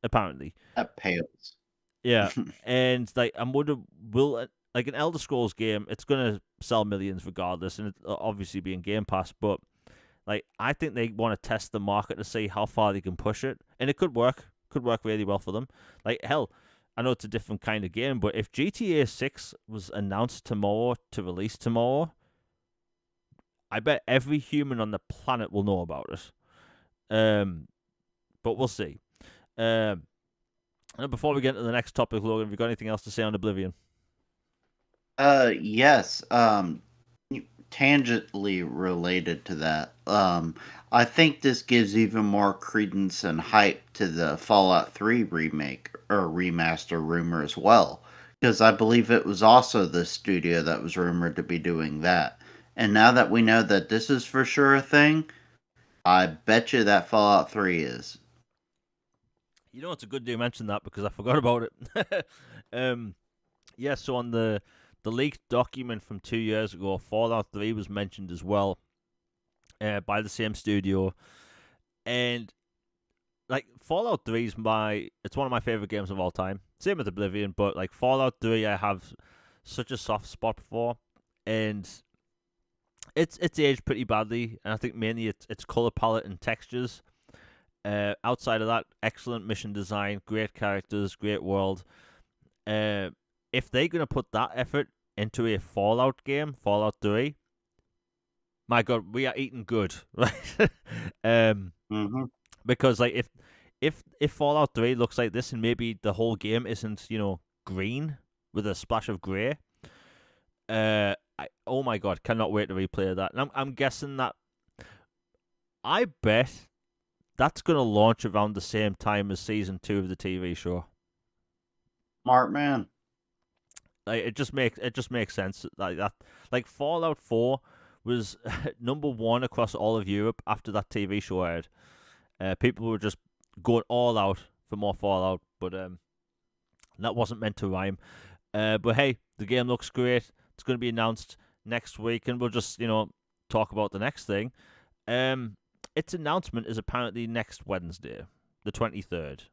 Apparently. That pales. Yeah, and I'm wondering, will like an Elder Scrolls game, it's gonna sell millions regardless, and it'll obviously be in Game Pass. But I think they want to test the market to see how far they can push it, and it could work really well for them. Hell, I know it's a different kind of game, but if GTA 6 was announced tomorrow to release tomorrow, I bet every human on the planet will know about it. But we'll see. And before we get into the next topic, Logan, have you got anything else to say on Oblivion? Yes. Tangentially related to that. I think this gives even more credence and hype to the Fallout 3 remake or remaster rumor as well, because I believe it was also the studio that was rumored to be doing that. And now that we know that this is for sure a thing, I bet you that Fallout 3 is. It's a good you mention that because I forgot about it. Yeah, so on the leaked document from 2 years ago, Fallout 3 was mentioned as well by the same studio. And Fallout 3 is it's one of my favorite games of all time. Same with Oblivion, but Fallout 3 I have such a soft spot for, and it's aged pretty badly, and I think mainly its color palette and textures. Outside of that, excellent mission design, great characters, great world. If they're gonna put that effort into a Fallout game, Fallout 3, my God, we are eating good, right? Because if Fallout 3 looks like this, and maybe the whole game isn't green with a splash of grey, oh my God, cannot wait to replay that. And I'm guessing that I bet that's gonna launch around the same time as season 2 of the TV show. Smart man. It just makes sense like that. Fallout 4 was number 1 across all of Europe after that TV show aired. People were just going all out for more Fallout, but that wasn't meant to rhyme. But hey, the game looks great. It's going to be announced next week, and we'll just talk about the next thing. Its announcement is apparently next Wednesday, the 23rd.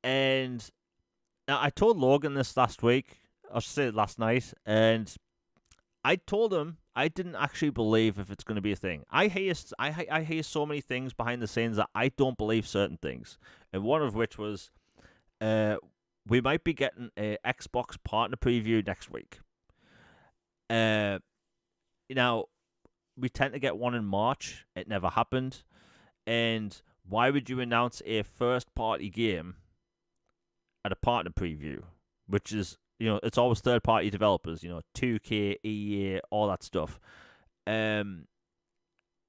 And now I told Logan this last week, I should say last night, and I told him I didn't actually believe if it's going to be a thing. I hear so many things behind the scenes that I don't believe certain things, and one of which was we might be getting a Xbox partner preview next week. Now, we tend to get one in March. It never happened. And why would you announce a first-party game at a partner preview? Which is, it's always third-party developers, 2K, EA, all that stuff. And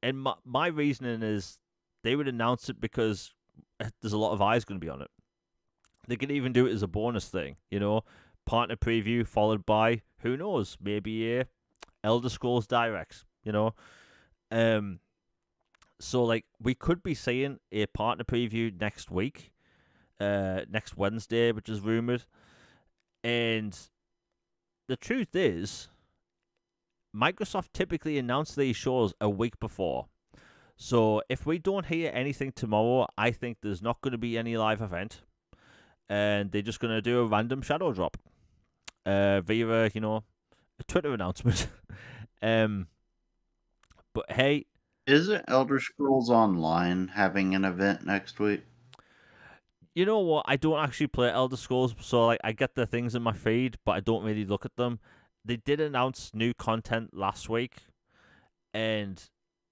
my reasoning is they would announce it because there's a lot of eyes going to be on it. They could even do it as a bonus thing, partner preview followed by, who knows, maybe a Elder Scrolls Direct. So we could be seeing a partner preview next week, next Wednesday, which is rumored. And the truth is, Microsoft typically announce these shows a week before. So if we don't hear anything tomorrow, I think there's not going to be any live event, and they're just going to do a random shadow drop via a Twitter announcement. um, but hey, Isn't Elder Scrolls Online having an event next week? you know what? I don't actually play Elder Scrolls, so like I get the things in my feed, but I don't really look at them. They did announce new content last week, and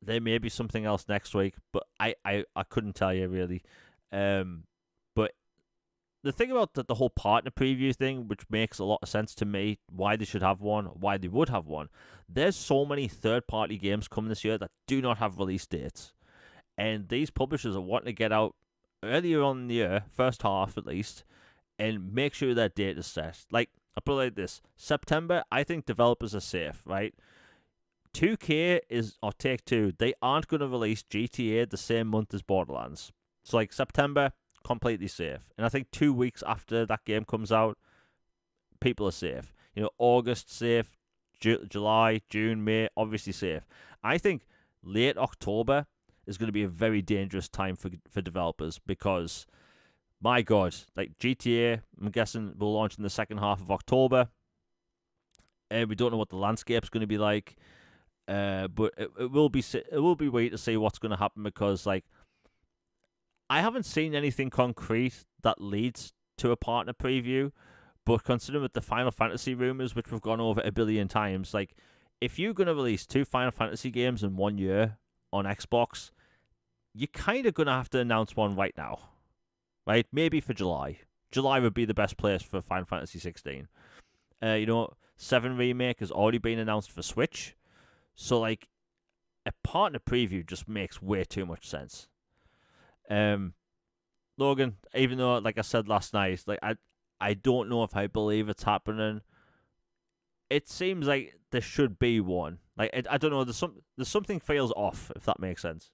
there may be something else next week, but I couldn't tell you really. But the thing about the whole partner preview thing, which makes a lot of sense to me, why they should have one, why they would have one. There's so many third-party games coming this year that do not have release dates, and these publishers are wanting to get out earlier on in the year, first half at least, and make sure their date is set. Like, I put it like this: September, I think developers are safe, right? 2K or Take Two, they aren't going to release GTA the same month as Borderlands. So, like, September, completely safe. And I think 2 weeks after that game comes out, people are safe. August, safe. July, June, May, obviously safe. I think late October is going to be a very dangerous time for developers because, my God, like GTA, I'm guessing will launch in the second half of October. And we don't know what the landscape's going to be like. But it will be wait to see what's going to happen because like I haven't seen anything concrete that leads to a partner preview. But considering with the Final Fantasy rumors, which we've gone over a billion times, like if you're going to release 2 Final Fantasy games in 1 year on Xbox, you're kind of going to have to announce one right now, right? Maybe for July. July would be the best place for Final Fantasy 16. 7 Remake has already been announced for Switch. So, like, a partner preview just makes way too much sense. Logan, even though, like I said last night, like I don't know if I believe it's happening. It seems like there should be one. Like, I don't know. There's something feels off, if that makes sense.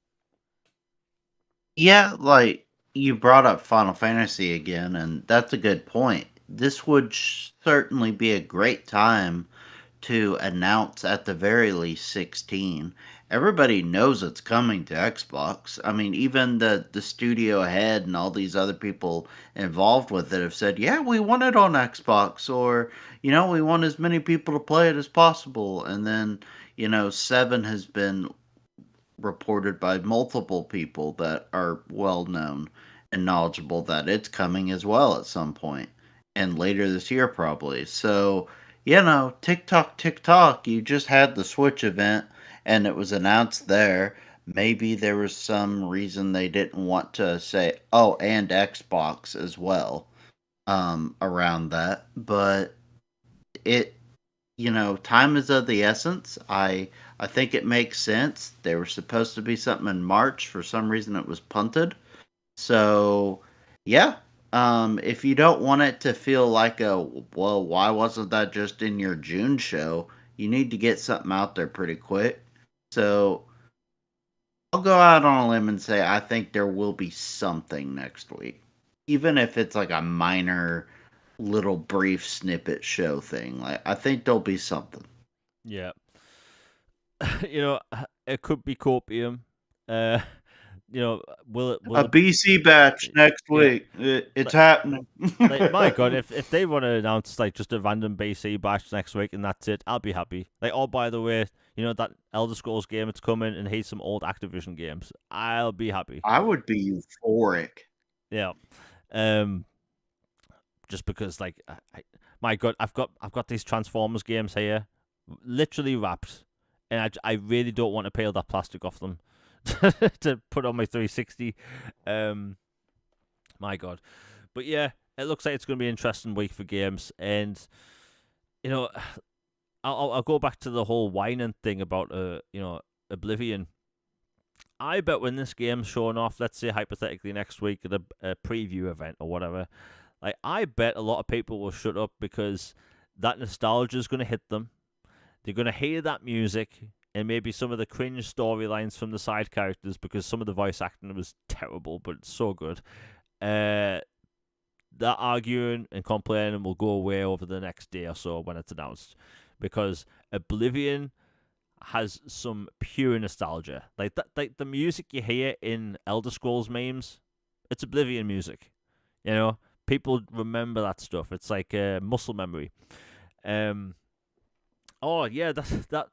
Yeah, like you brought up Final Fantasy again, and that's a good point. This would certainly be a great time to announce at the very least 16. Everybody knows it's coming to Xbox. I mean, even the studio head and all these other people involved with it have said, "Yeah, we want it on Xbox," or we want as many people to play it as possible. And then 7 has been reported by multiple people that are well known and knowledgeable that it's coming as well at some point and later this year probably. So, TikTok, TikTok, you just had the Switch event and it was announced there. Maybe there was some reason they didn't want to say, oh, and Xbox as well, around that. But it time is of the essence. I think it makes sense. There was supposed to be something in March. For some reason, it was punted. So, yeah. If you don't want it to feel like well, why wasn't that just in your June show? You need to get something out there pretty quick. So, I'll go out on a limb and say I think there will be something next week. Even if it's like a minor little brief snippet show thing. Like I think there'll be something. Yeah. It could be copium. Uh, will it? A Will it? BC batch next Yeah. week. It's Like, happening. like my God, if they want to announce like just a random BC batch next week and that's it, I'll be happy. Like, oh, by the way, that Elder Scrolls game it's coming, and here's some old Activision games. I'll be happy. I would be euphoric. Yeah. Um. Just because, like, my God, I've got these Transformers games here, literally wrapped, and I really don't want to peel that plastic off them to put on my 360. My God, but yeah, it looks like it's going to be an interesting week for games, and you know, I'll go back to the whole whining thing about Oblivion. I bet when this game's shown off, let's say hypothetically next week at a preview event or whatever, like I bet a lot of people will shut up because that nostalgia is going to hit them. They're going to hear that music and maybe some of the cringe storylines from the side characters because some of the voice acting was terrible, but it's so good. That arguing and complaining will go away over the next day or so when it's announced, because Oblivion has some pure nostalgia. Like that, like the music you hear in Elder Scrolls memes, it's Oblivion music. You know, people remember that stuff. It's like muscle memory. Um, oh yeah, that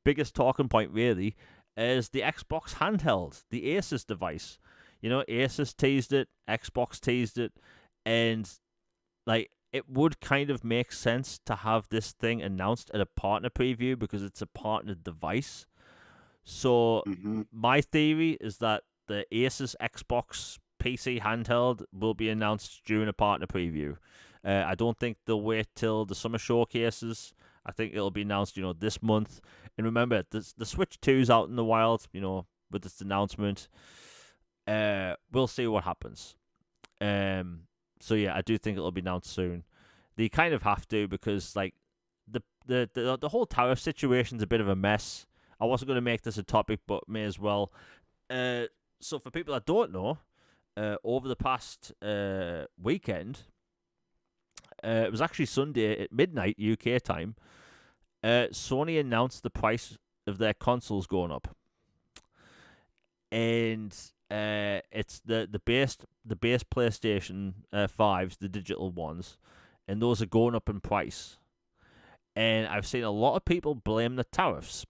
biggest talking point really is the Xbox handheld, the Asus device. You know, Asus teased it, Xbox teased it, and like it would kind of make sense to have this thing announced at a partner preview because it's a partnered device. So Hmm. my theory is that the Asus Xbox PC handheld will be announced during a partner preview. I don't think they'll wait till the summer showcases. I think it'll be announced, this month. And remember, the Switch 2's out in the wild, with this announcement. We'll see what happens. So yeah, I do think it'll be announced soon. They kind of have to because like the whole tariff situation's a bit of a mess. I wasn't going to make this a topic, but may as well. So for people that don't know, over the past weekend, it was actually Sunday at midnight UK time. Sony announced the price of their consoles going up, and it's the base PlayStation 5s, the digital ones, and those are going up in price. And I've seen a lot of people blame the tariffs.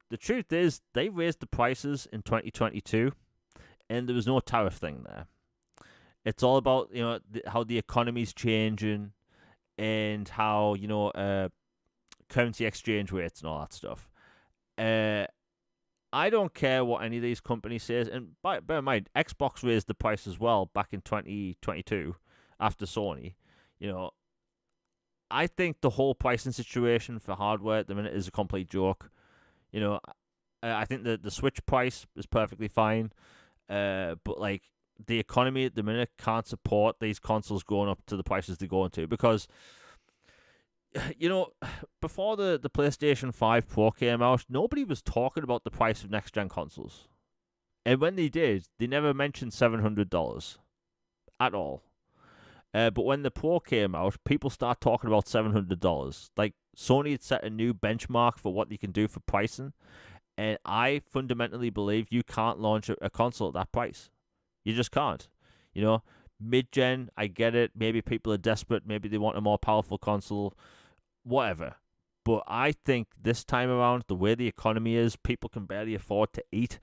The truth is, they raised the prices in 2022, and there was no tariff thing there. It's all about how the economy's changing and how currency exchange rates and all that stuff. Uh, I don't care what any of these companies says, and bear in mind, Xbox raised the price as well back in 2022 after Sony. You know, I think the whole pricing situation for hardware at the minute is a complete joke. You know, I think the Switch price is perfectly fine, but like the economy at the minute can't support these consoles going up to the prices they're going to because before the PlayStation 5 Pro came out, nobody was talking about the price of next gen consoles. And when they did, they never mentioned $700 at all. But when the Pro came out, people start talking about $700. Like Sony had set a new benchmark for what you can do for pricing, and I fundamentally believe you can't launch a console at that price. You just can't. Mid-gen, I get it. Maybe people are desperate. Maybe they want a more powerful console. Whatever. But I think this time around, the way the economy is, people can barely afford to eat.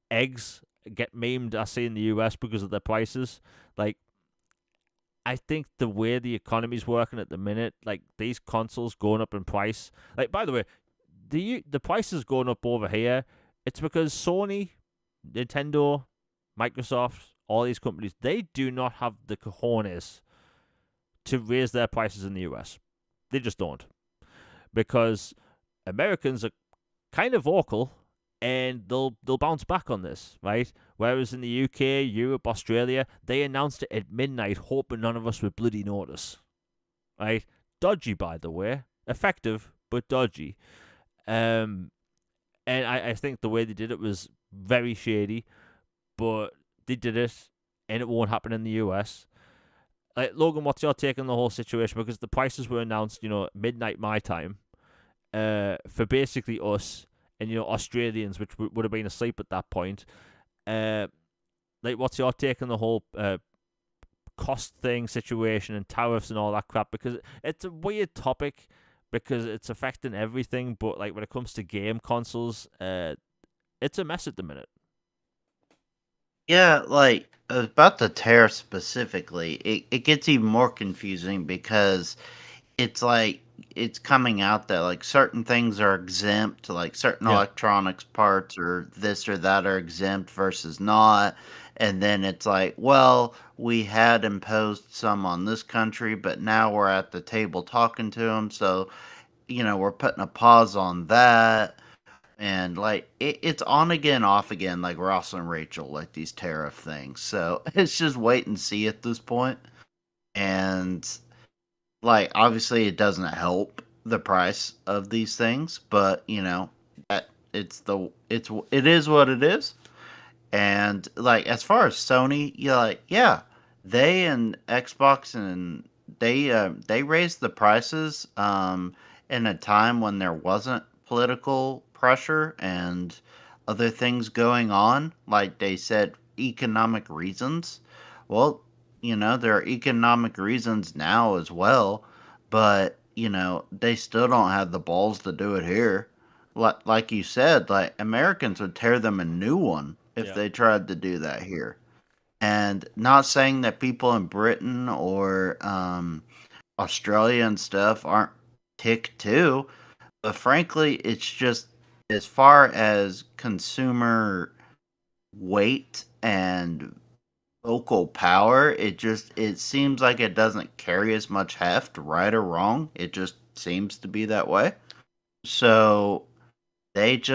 Eggs get memed, I see, in the US because of their prices. Like, I think the way the economy's working at the minute, like these consoles going up in price. Like, by the way, the price is going up over here. It's because Sony, Nintendo, Microsoft, all these companies, they do not have the cojones to raise their prices in the US. They just don't. Because Americans are kind of vocal and they'll bounce back on this, right? Whereas in the UK, Europe, Australia, they announced it at midnight, hoping none of us would bloody notice, right? Dodgy, by the way, effective but dodgy. And I think the way they did it was very shady, but they did it, and it won't happen in the US. Like Logan, what's your take on the whole situation? Because the prices were announced, midnight my time, for basically us and Australians, which would have been asleep at that point. Like, what's your take on the whole cost thing situation and tariffs and all that crap? Because it's a weird topic because it's affecting everything. But like when it comes to game consoles, it's a mess at the minute. Yeah, like about the tariff specifically, it gets even more confusing because it's like it's coming out that like certain things are exempt, like certain Yeah. electronics parts or this or that are exempt versus not. And then it's like, well, we had imposed some on this country, but now we're at the table talking to them. So, we're putting a pause on that. And like it's on again, off again, like Ross and Rachel, like these tariff things. So it's just wait and see at this point. And like obviously it doesn't help the price of these things, but that it is what it is. And like as far as Sony, yeah, they and Xbox and they raised the prices. in a time when there wasn't political pressure and other things going on, like they said, economic reasons. Well, there are economic reasons now as well, but, they still don't have the balls to do it here. Like you said, like Americans would tear them a new one if Yeah. they tried to do that here. And not saying that people in Britain or Australia and stuff aren't tick too, but frankly, it's just as far as consumer weight and vocal power, it seems like it doesn't carry as much heft, right or wrong. It just seems to be that way. So it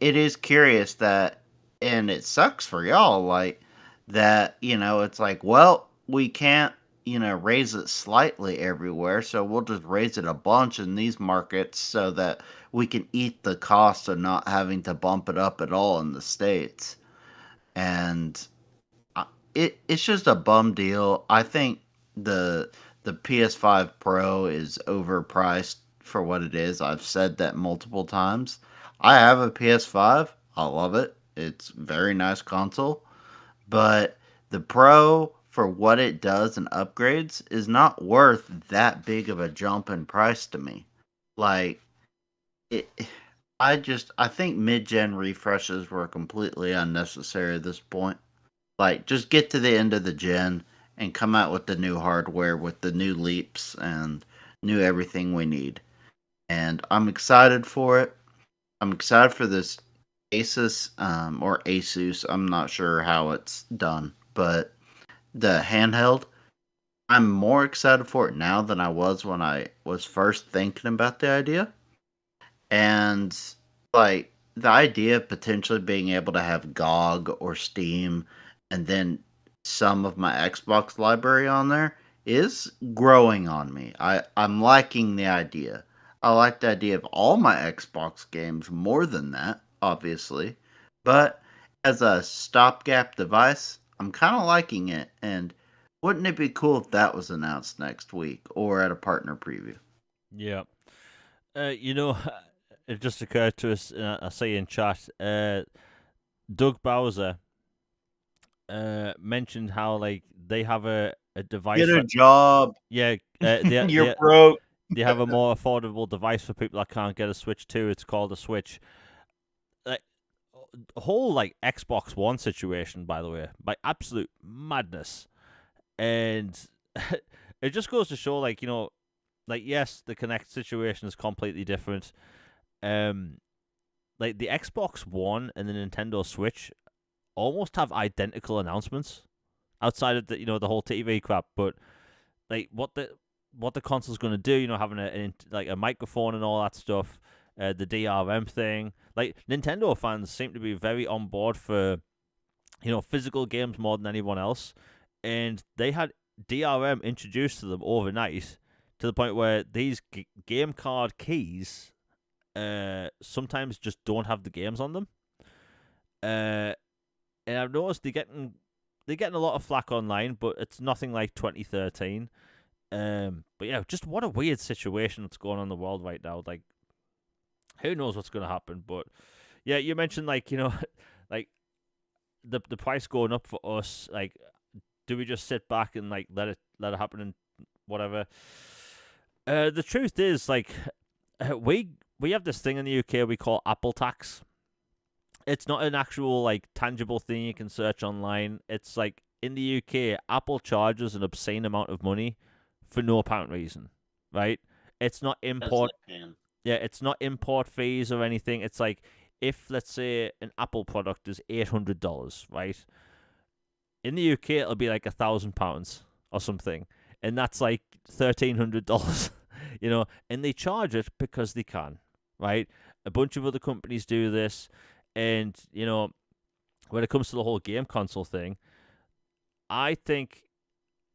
is curious that, and it sucks for y'all, like that, it's like, well, we can't, raise it slightly everywhere, so we'll just raise it a bunch in these markets so that we can eat the cost of not having to bump it up at all in the States. And it's just a bum deal. I think the the PS5 Pro is overpriced for what it is. I've said that multiple times. I have a PS5. I love it. It's a very nice console, but the Pro for what it does and upgrades is not worth that big of a jump in price to me. Like it I think mid-gen refreshes were completely unnecessary at this point. Like, just get to the end of the gen and come out with the new hardware with the new leaps and new everything we need. And I'm excited for it. I'm excited for this Asus or Asus. I'm not sure how it's done, but the handheld. I'm more excited for it now than I was when I was first thinking about the idea. And like the idea of potentially being able to have GOG or Steam and then some of my Xbox library on there is growing on me. I'm liking the idea. I like the idea of all my Xbox games more than that, obviously. But as a stopgap device, I'm kind of liking it. And wouldn't it be cool if that was announced next week or at a partner preview? Yeah. You know, it just occurred to us. I say in chat, Doug Bowser mentioned how like they have a Get device a that job. yeah they You're they broke. they have a more affordable device for people that can't get a Switch 2. It's called a Switch. Like a whole like Xbox One situation, by the way, by absolute madness, and it just goes to show, like like yes, the Connect situation is completely different. Um, like the Xbox One and the Nintendo Switch almost have identical announcements outside of the the whole TV crap, but like what the console's going to do, having like a microphone and all that stuff, the DRM thing. Like Nintendo fans seem to be very on board for physical games more than anyone else, and they had DRM introduced to them overnight to the point where these game card keys sometimes just don't have the games on them. Uh, and I've noticed they're getting a lot of flack online, but it's nothing like 2013. But yeah, just what a weird situation that's going on in the world right now. Like, who knows what's going to happen? But yeah, you mentioned like like the price going up for us. Like, do we just sit back and like let it happen and whatever? The truth is, like, we have this thing in the UK we call Apple tax. It's not an actual like tangible thing you can search online. It's like in the UK, Apple charges an obscene amount of money for no apparent reason, right? It's not As import. they can. Yeah, it's not import fees or anything. It's like if let's say an Apple product is $800, right? In the UK, it'll be like £1,000 or something, and that's like $1,300, And they charge it because they can, right? A bunch of other companies do this, and when it comes to the whole game console thing, I think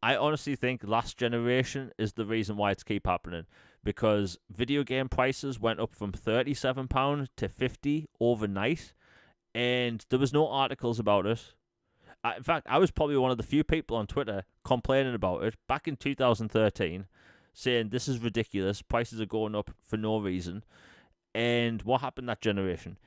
I honestly think last generation is the reason why it's keep happening, because video game prices went up from £37 to 50 overnight, and there was no articles about it. In fact, I was probably one of the few people on Twitter complaining about it back in 2013. saying this is ridiculous, prices are going up for no reason. And what happened that generation?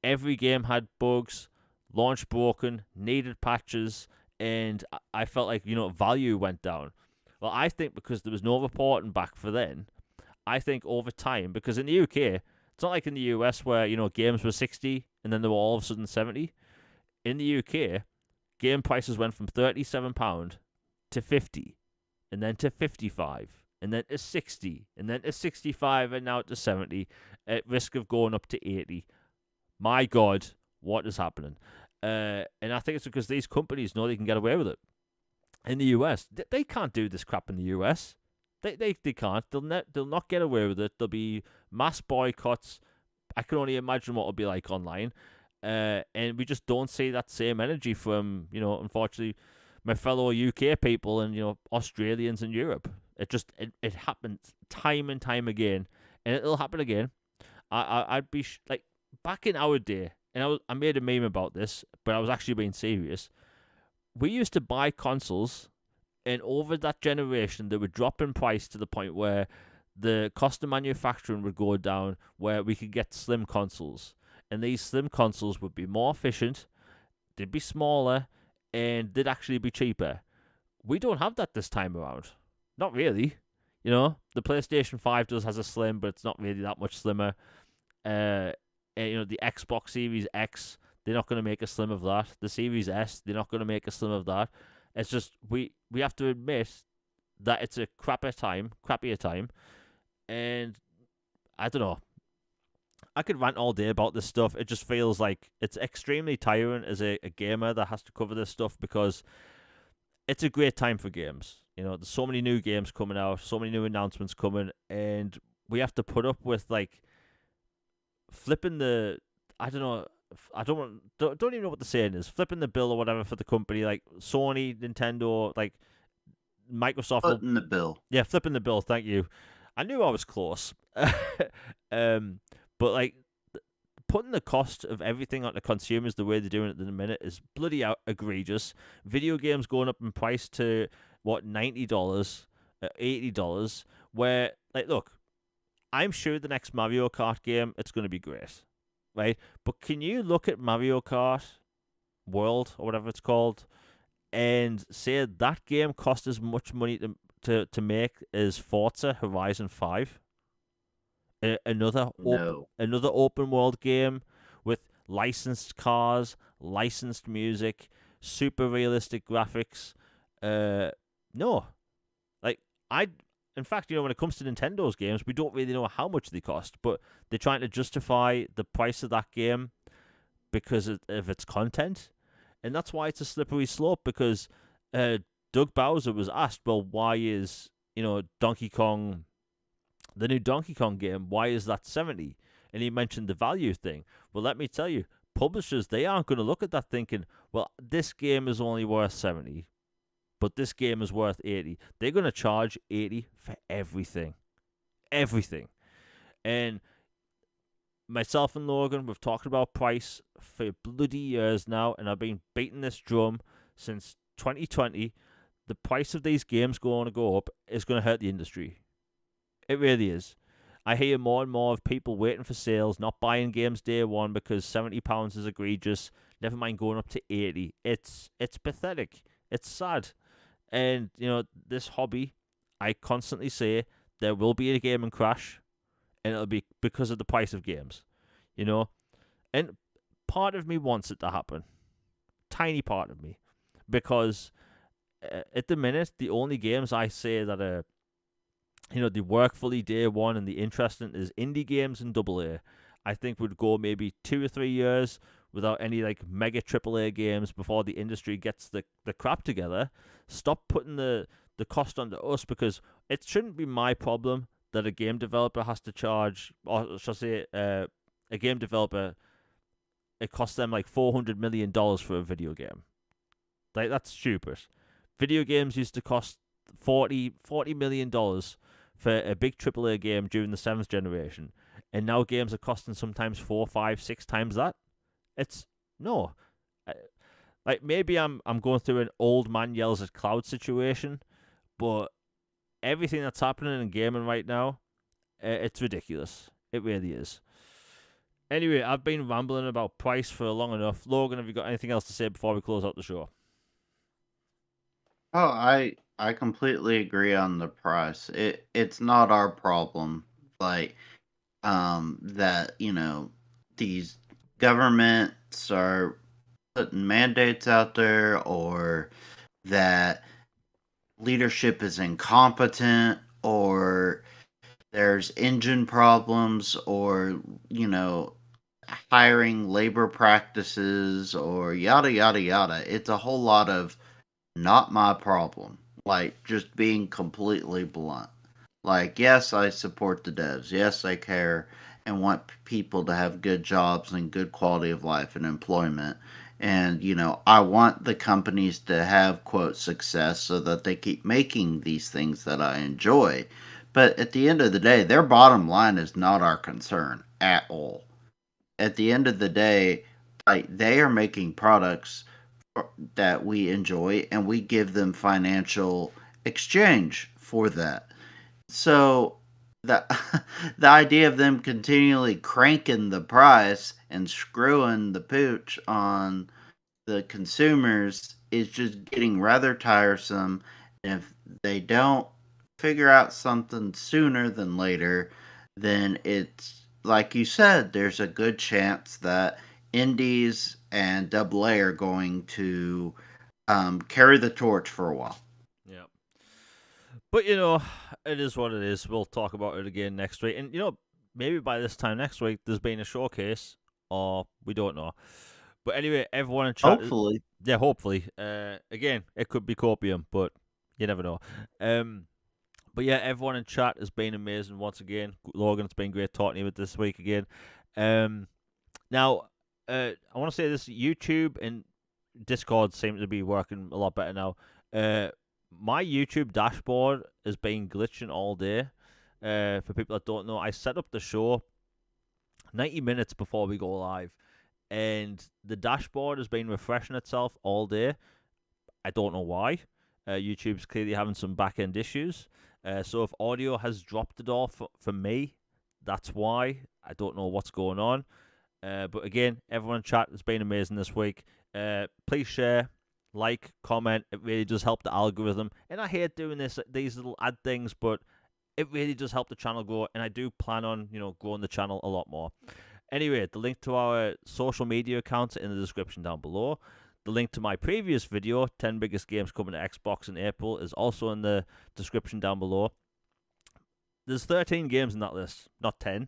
Every game had bugs, launch broken, needed patches, and I felt like, value went down. Well, I think because there was no reporting back for then, I think over time, because in the UK, it's not like in the US where, games were 60 and then they were all of a sudden 70. In the UK, game prices went from £37 to 50, and then to 55, and then to 60, and then to 65, and now to 70, at risk of going up to 80. My God, what is happening? And I think it's because these companies know they can get away with it. In the US, they can't do this crap in the US. They can't. They'll not get away with it. There'll be mass boycotts. I can only imagine what it'll be like online. And we just don't see that same energy from, unfortunately, my fellow UK people and, Australians in Europe. It happens time and time again, and it'll happen again. I'd be like, back in our day, and I made a meme about this, but I was actually being serious. We used to buy consoles, and over that generation, they would drop in price to the point where the cost of manufacturing would go down, where we could get slim consoles. And these slim consoles would be more efficient, they'd be smaller, and they'd actually be cheaper. We don't have that this time around. Not really. The PlayStation 5 has a slim, but it's not really that much slimmer. The Xbox Series X, they're not going to make a slim of that. The Series S, they're not going to make a slim of that. It's just we have to admit that it's a crappier time, and I don't know. I could rant all day about this stuff. It just feels like it's extremely tiring as a gamer that has to cover this stuff, because it's a great time for games. There's so many new games coming out, so many new announcements coming, and we have to put up with flipping the, I don't know, don't even know what the saying is, flipping the bill or whatever for the company, like Sony, Nintendo, like Microsoft. Flipping the bill. Yeah, flipping the bill. Thank you. I knew I was close. But putting the cost of everything on the consumers the way they're doing it in a minute is bloody egregious. Video games going up in price to what, $90, $80, where look, I'm sure the next Mario Kart game, it's going to be great, right? But can you look at Mario Kart World or whatever it's called and say that game cost as much money to make as Forza Horizon 5? Another open world game with licensed cars, licensed music, super realistic graphics. No, in fact, when it comes to Nintendo's games, we don't really know how much they cost, but they're trying to justify the price of that game because of its content, and that's why it's a slippery slope. Because Doug Bowser was asked, well, why is Donkey Kong, the new Donkey Kong game, why is that 70? And he mentioned the value thing. Well, let me tell you, publishers, they aren't going to look at that thinking, well, this game is only worth 70, but this game is worth 80. They're going to charge 80 for everything. Everything. And myself and Logan, we've talked about price for bloody years now, and I've been beating this drum since 2020. The price of these games going to go up is going to hurt the industry. It really is. I hear more and more of people waiting for sales, not buying games day one because £70 is egregious. Never mind going up to 80. It's pathetic. It's sad. And this hobby, I constantly say there will be a gaming crash, and it'll be because of the price of games. And part of me wants it to happen. Tiny part of me, because at the minute the only games I say that are they work fully day one and the interesting is indie games and AA. I think would go maybe 2 or 3 years without any mega AAA games before the industry gets the crap together. Stop putting the cost onto us, because it shouldn't be my problem that a game developer has to charge, or shall I say, a game developer, it costs them $400 million for a video game. That's stupid. Video games used to cost $40 million for a big AAA game during the 7th generation, and now games are costing sometimes 4, 5, 6 times that. It's no, maybe I'm going through an old man yells at cloud situation, but everything that's happening in gaming right now, it's ridiculous. It really is. Anyway, I've been rambling about price for long enough. Logan, have you got anything else to say before we close out the show? Oh, I completely agree on the price. It's not our problem. Like that, these governments are putting mandates out there, or that leadership is incompetent, or there's engine problems, or you know hiring labor practices, or yada yada yada. It's a whole lot of not my problem. Like, just being completely blunt. Like, yes, I support the devs. Yes, I care and want people to have good jobs and good quality of life and employment. And, I want the companies to have, quote, success so that they keep making these things that I enjoy. But at the end of the day, their bottom line is not our concern at all. At the end of the day, like, they are making products that we enjoy, and we give them financial exchange for that. So the the idea of them continually cranking the price and screwing the pooch on the consumers is just getting rather tiresome. If they don't figure out something sooner than later, then it's like you said, there's a good chance that indies and double A are going to carry the torch for a while. Yeah. But it is what it is. We'll talk about it again next week. And maybe by this time next week there's been a showcase, or we don't know. But anyway, everyone in chat Hopefully. yeah, hopefully. Again, it could be copium, but you never know. But yeah, everyone in chat has been amazing once again. Logan, it's been great talking to you with this week again. Now, I want to say this: YouTube and Discord seem to be working a lot better now. My YouTube dashboard has been glitching all day. For people that don't know, I set up the show 90 minutes before we go live, and the dashboard has been refreshing itself all day. I don't know why. YouTube's clearly having some back end issues. So if audio has dropped at all for me, that's why. I don't know what's going on. But again, everyone in chat has been amazing this week. Please share, like, comment. It really does help the algorithm. And I hate doing these little ad things, but it really does help the channel grow. And I do plan on, growing the channel a lot more. Anyway, the link to our social media accounts are in the description down below. The link to my previous video, 10 biggest games coming to Xbox in April, is also in the description down below. There's 13 games in that list, not 10,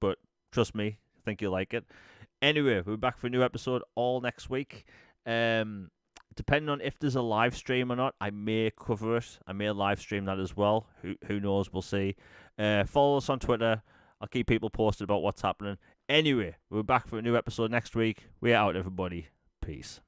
but trust me, I think you'll like it. Anyway, we'll be back for a new episode all next week. Depending on if there's a live stream or not, I may cover it. I may live stream that as well. Who knows? We'll see. Follow us on Twitter. I'll keep people posted about what's happening. Anyway, we'll be back for a new episode next week. We're out, everybody. Peace.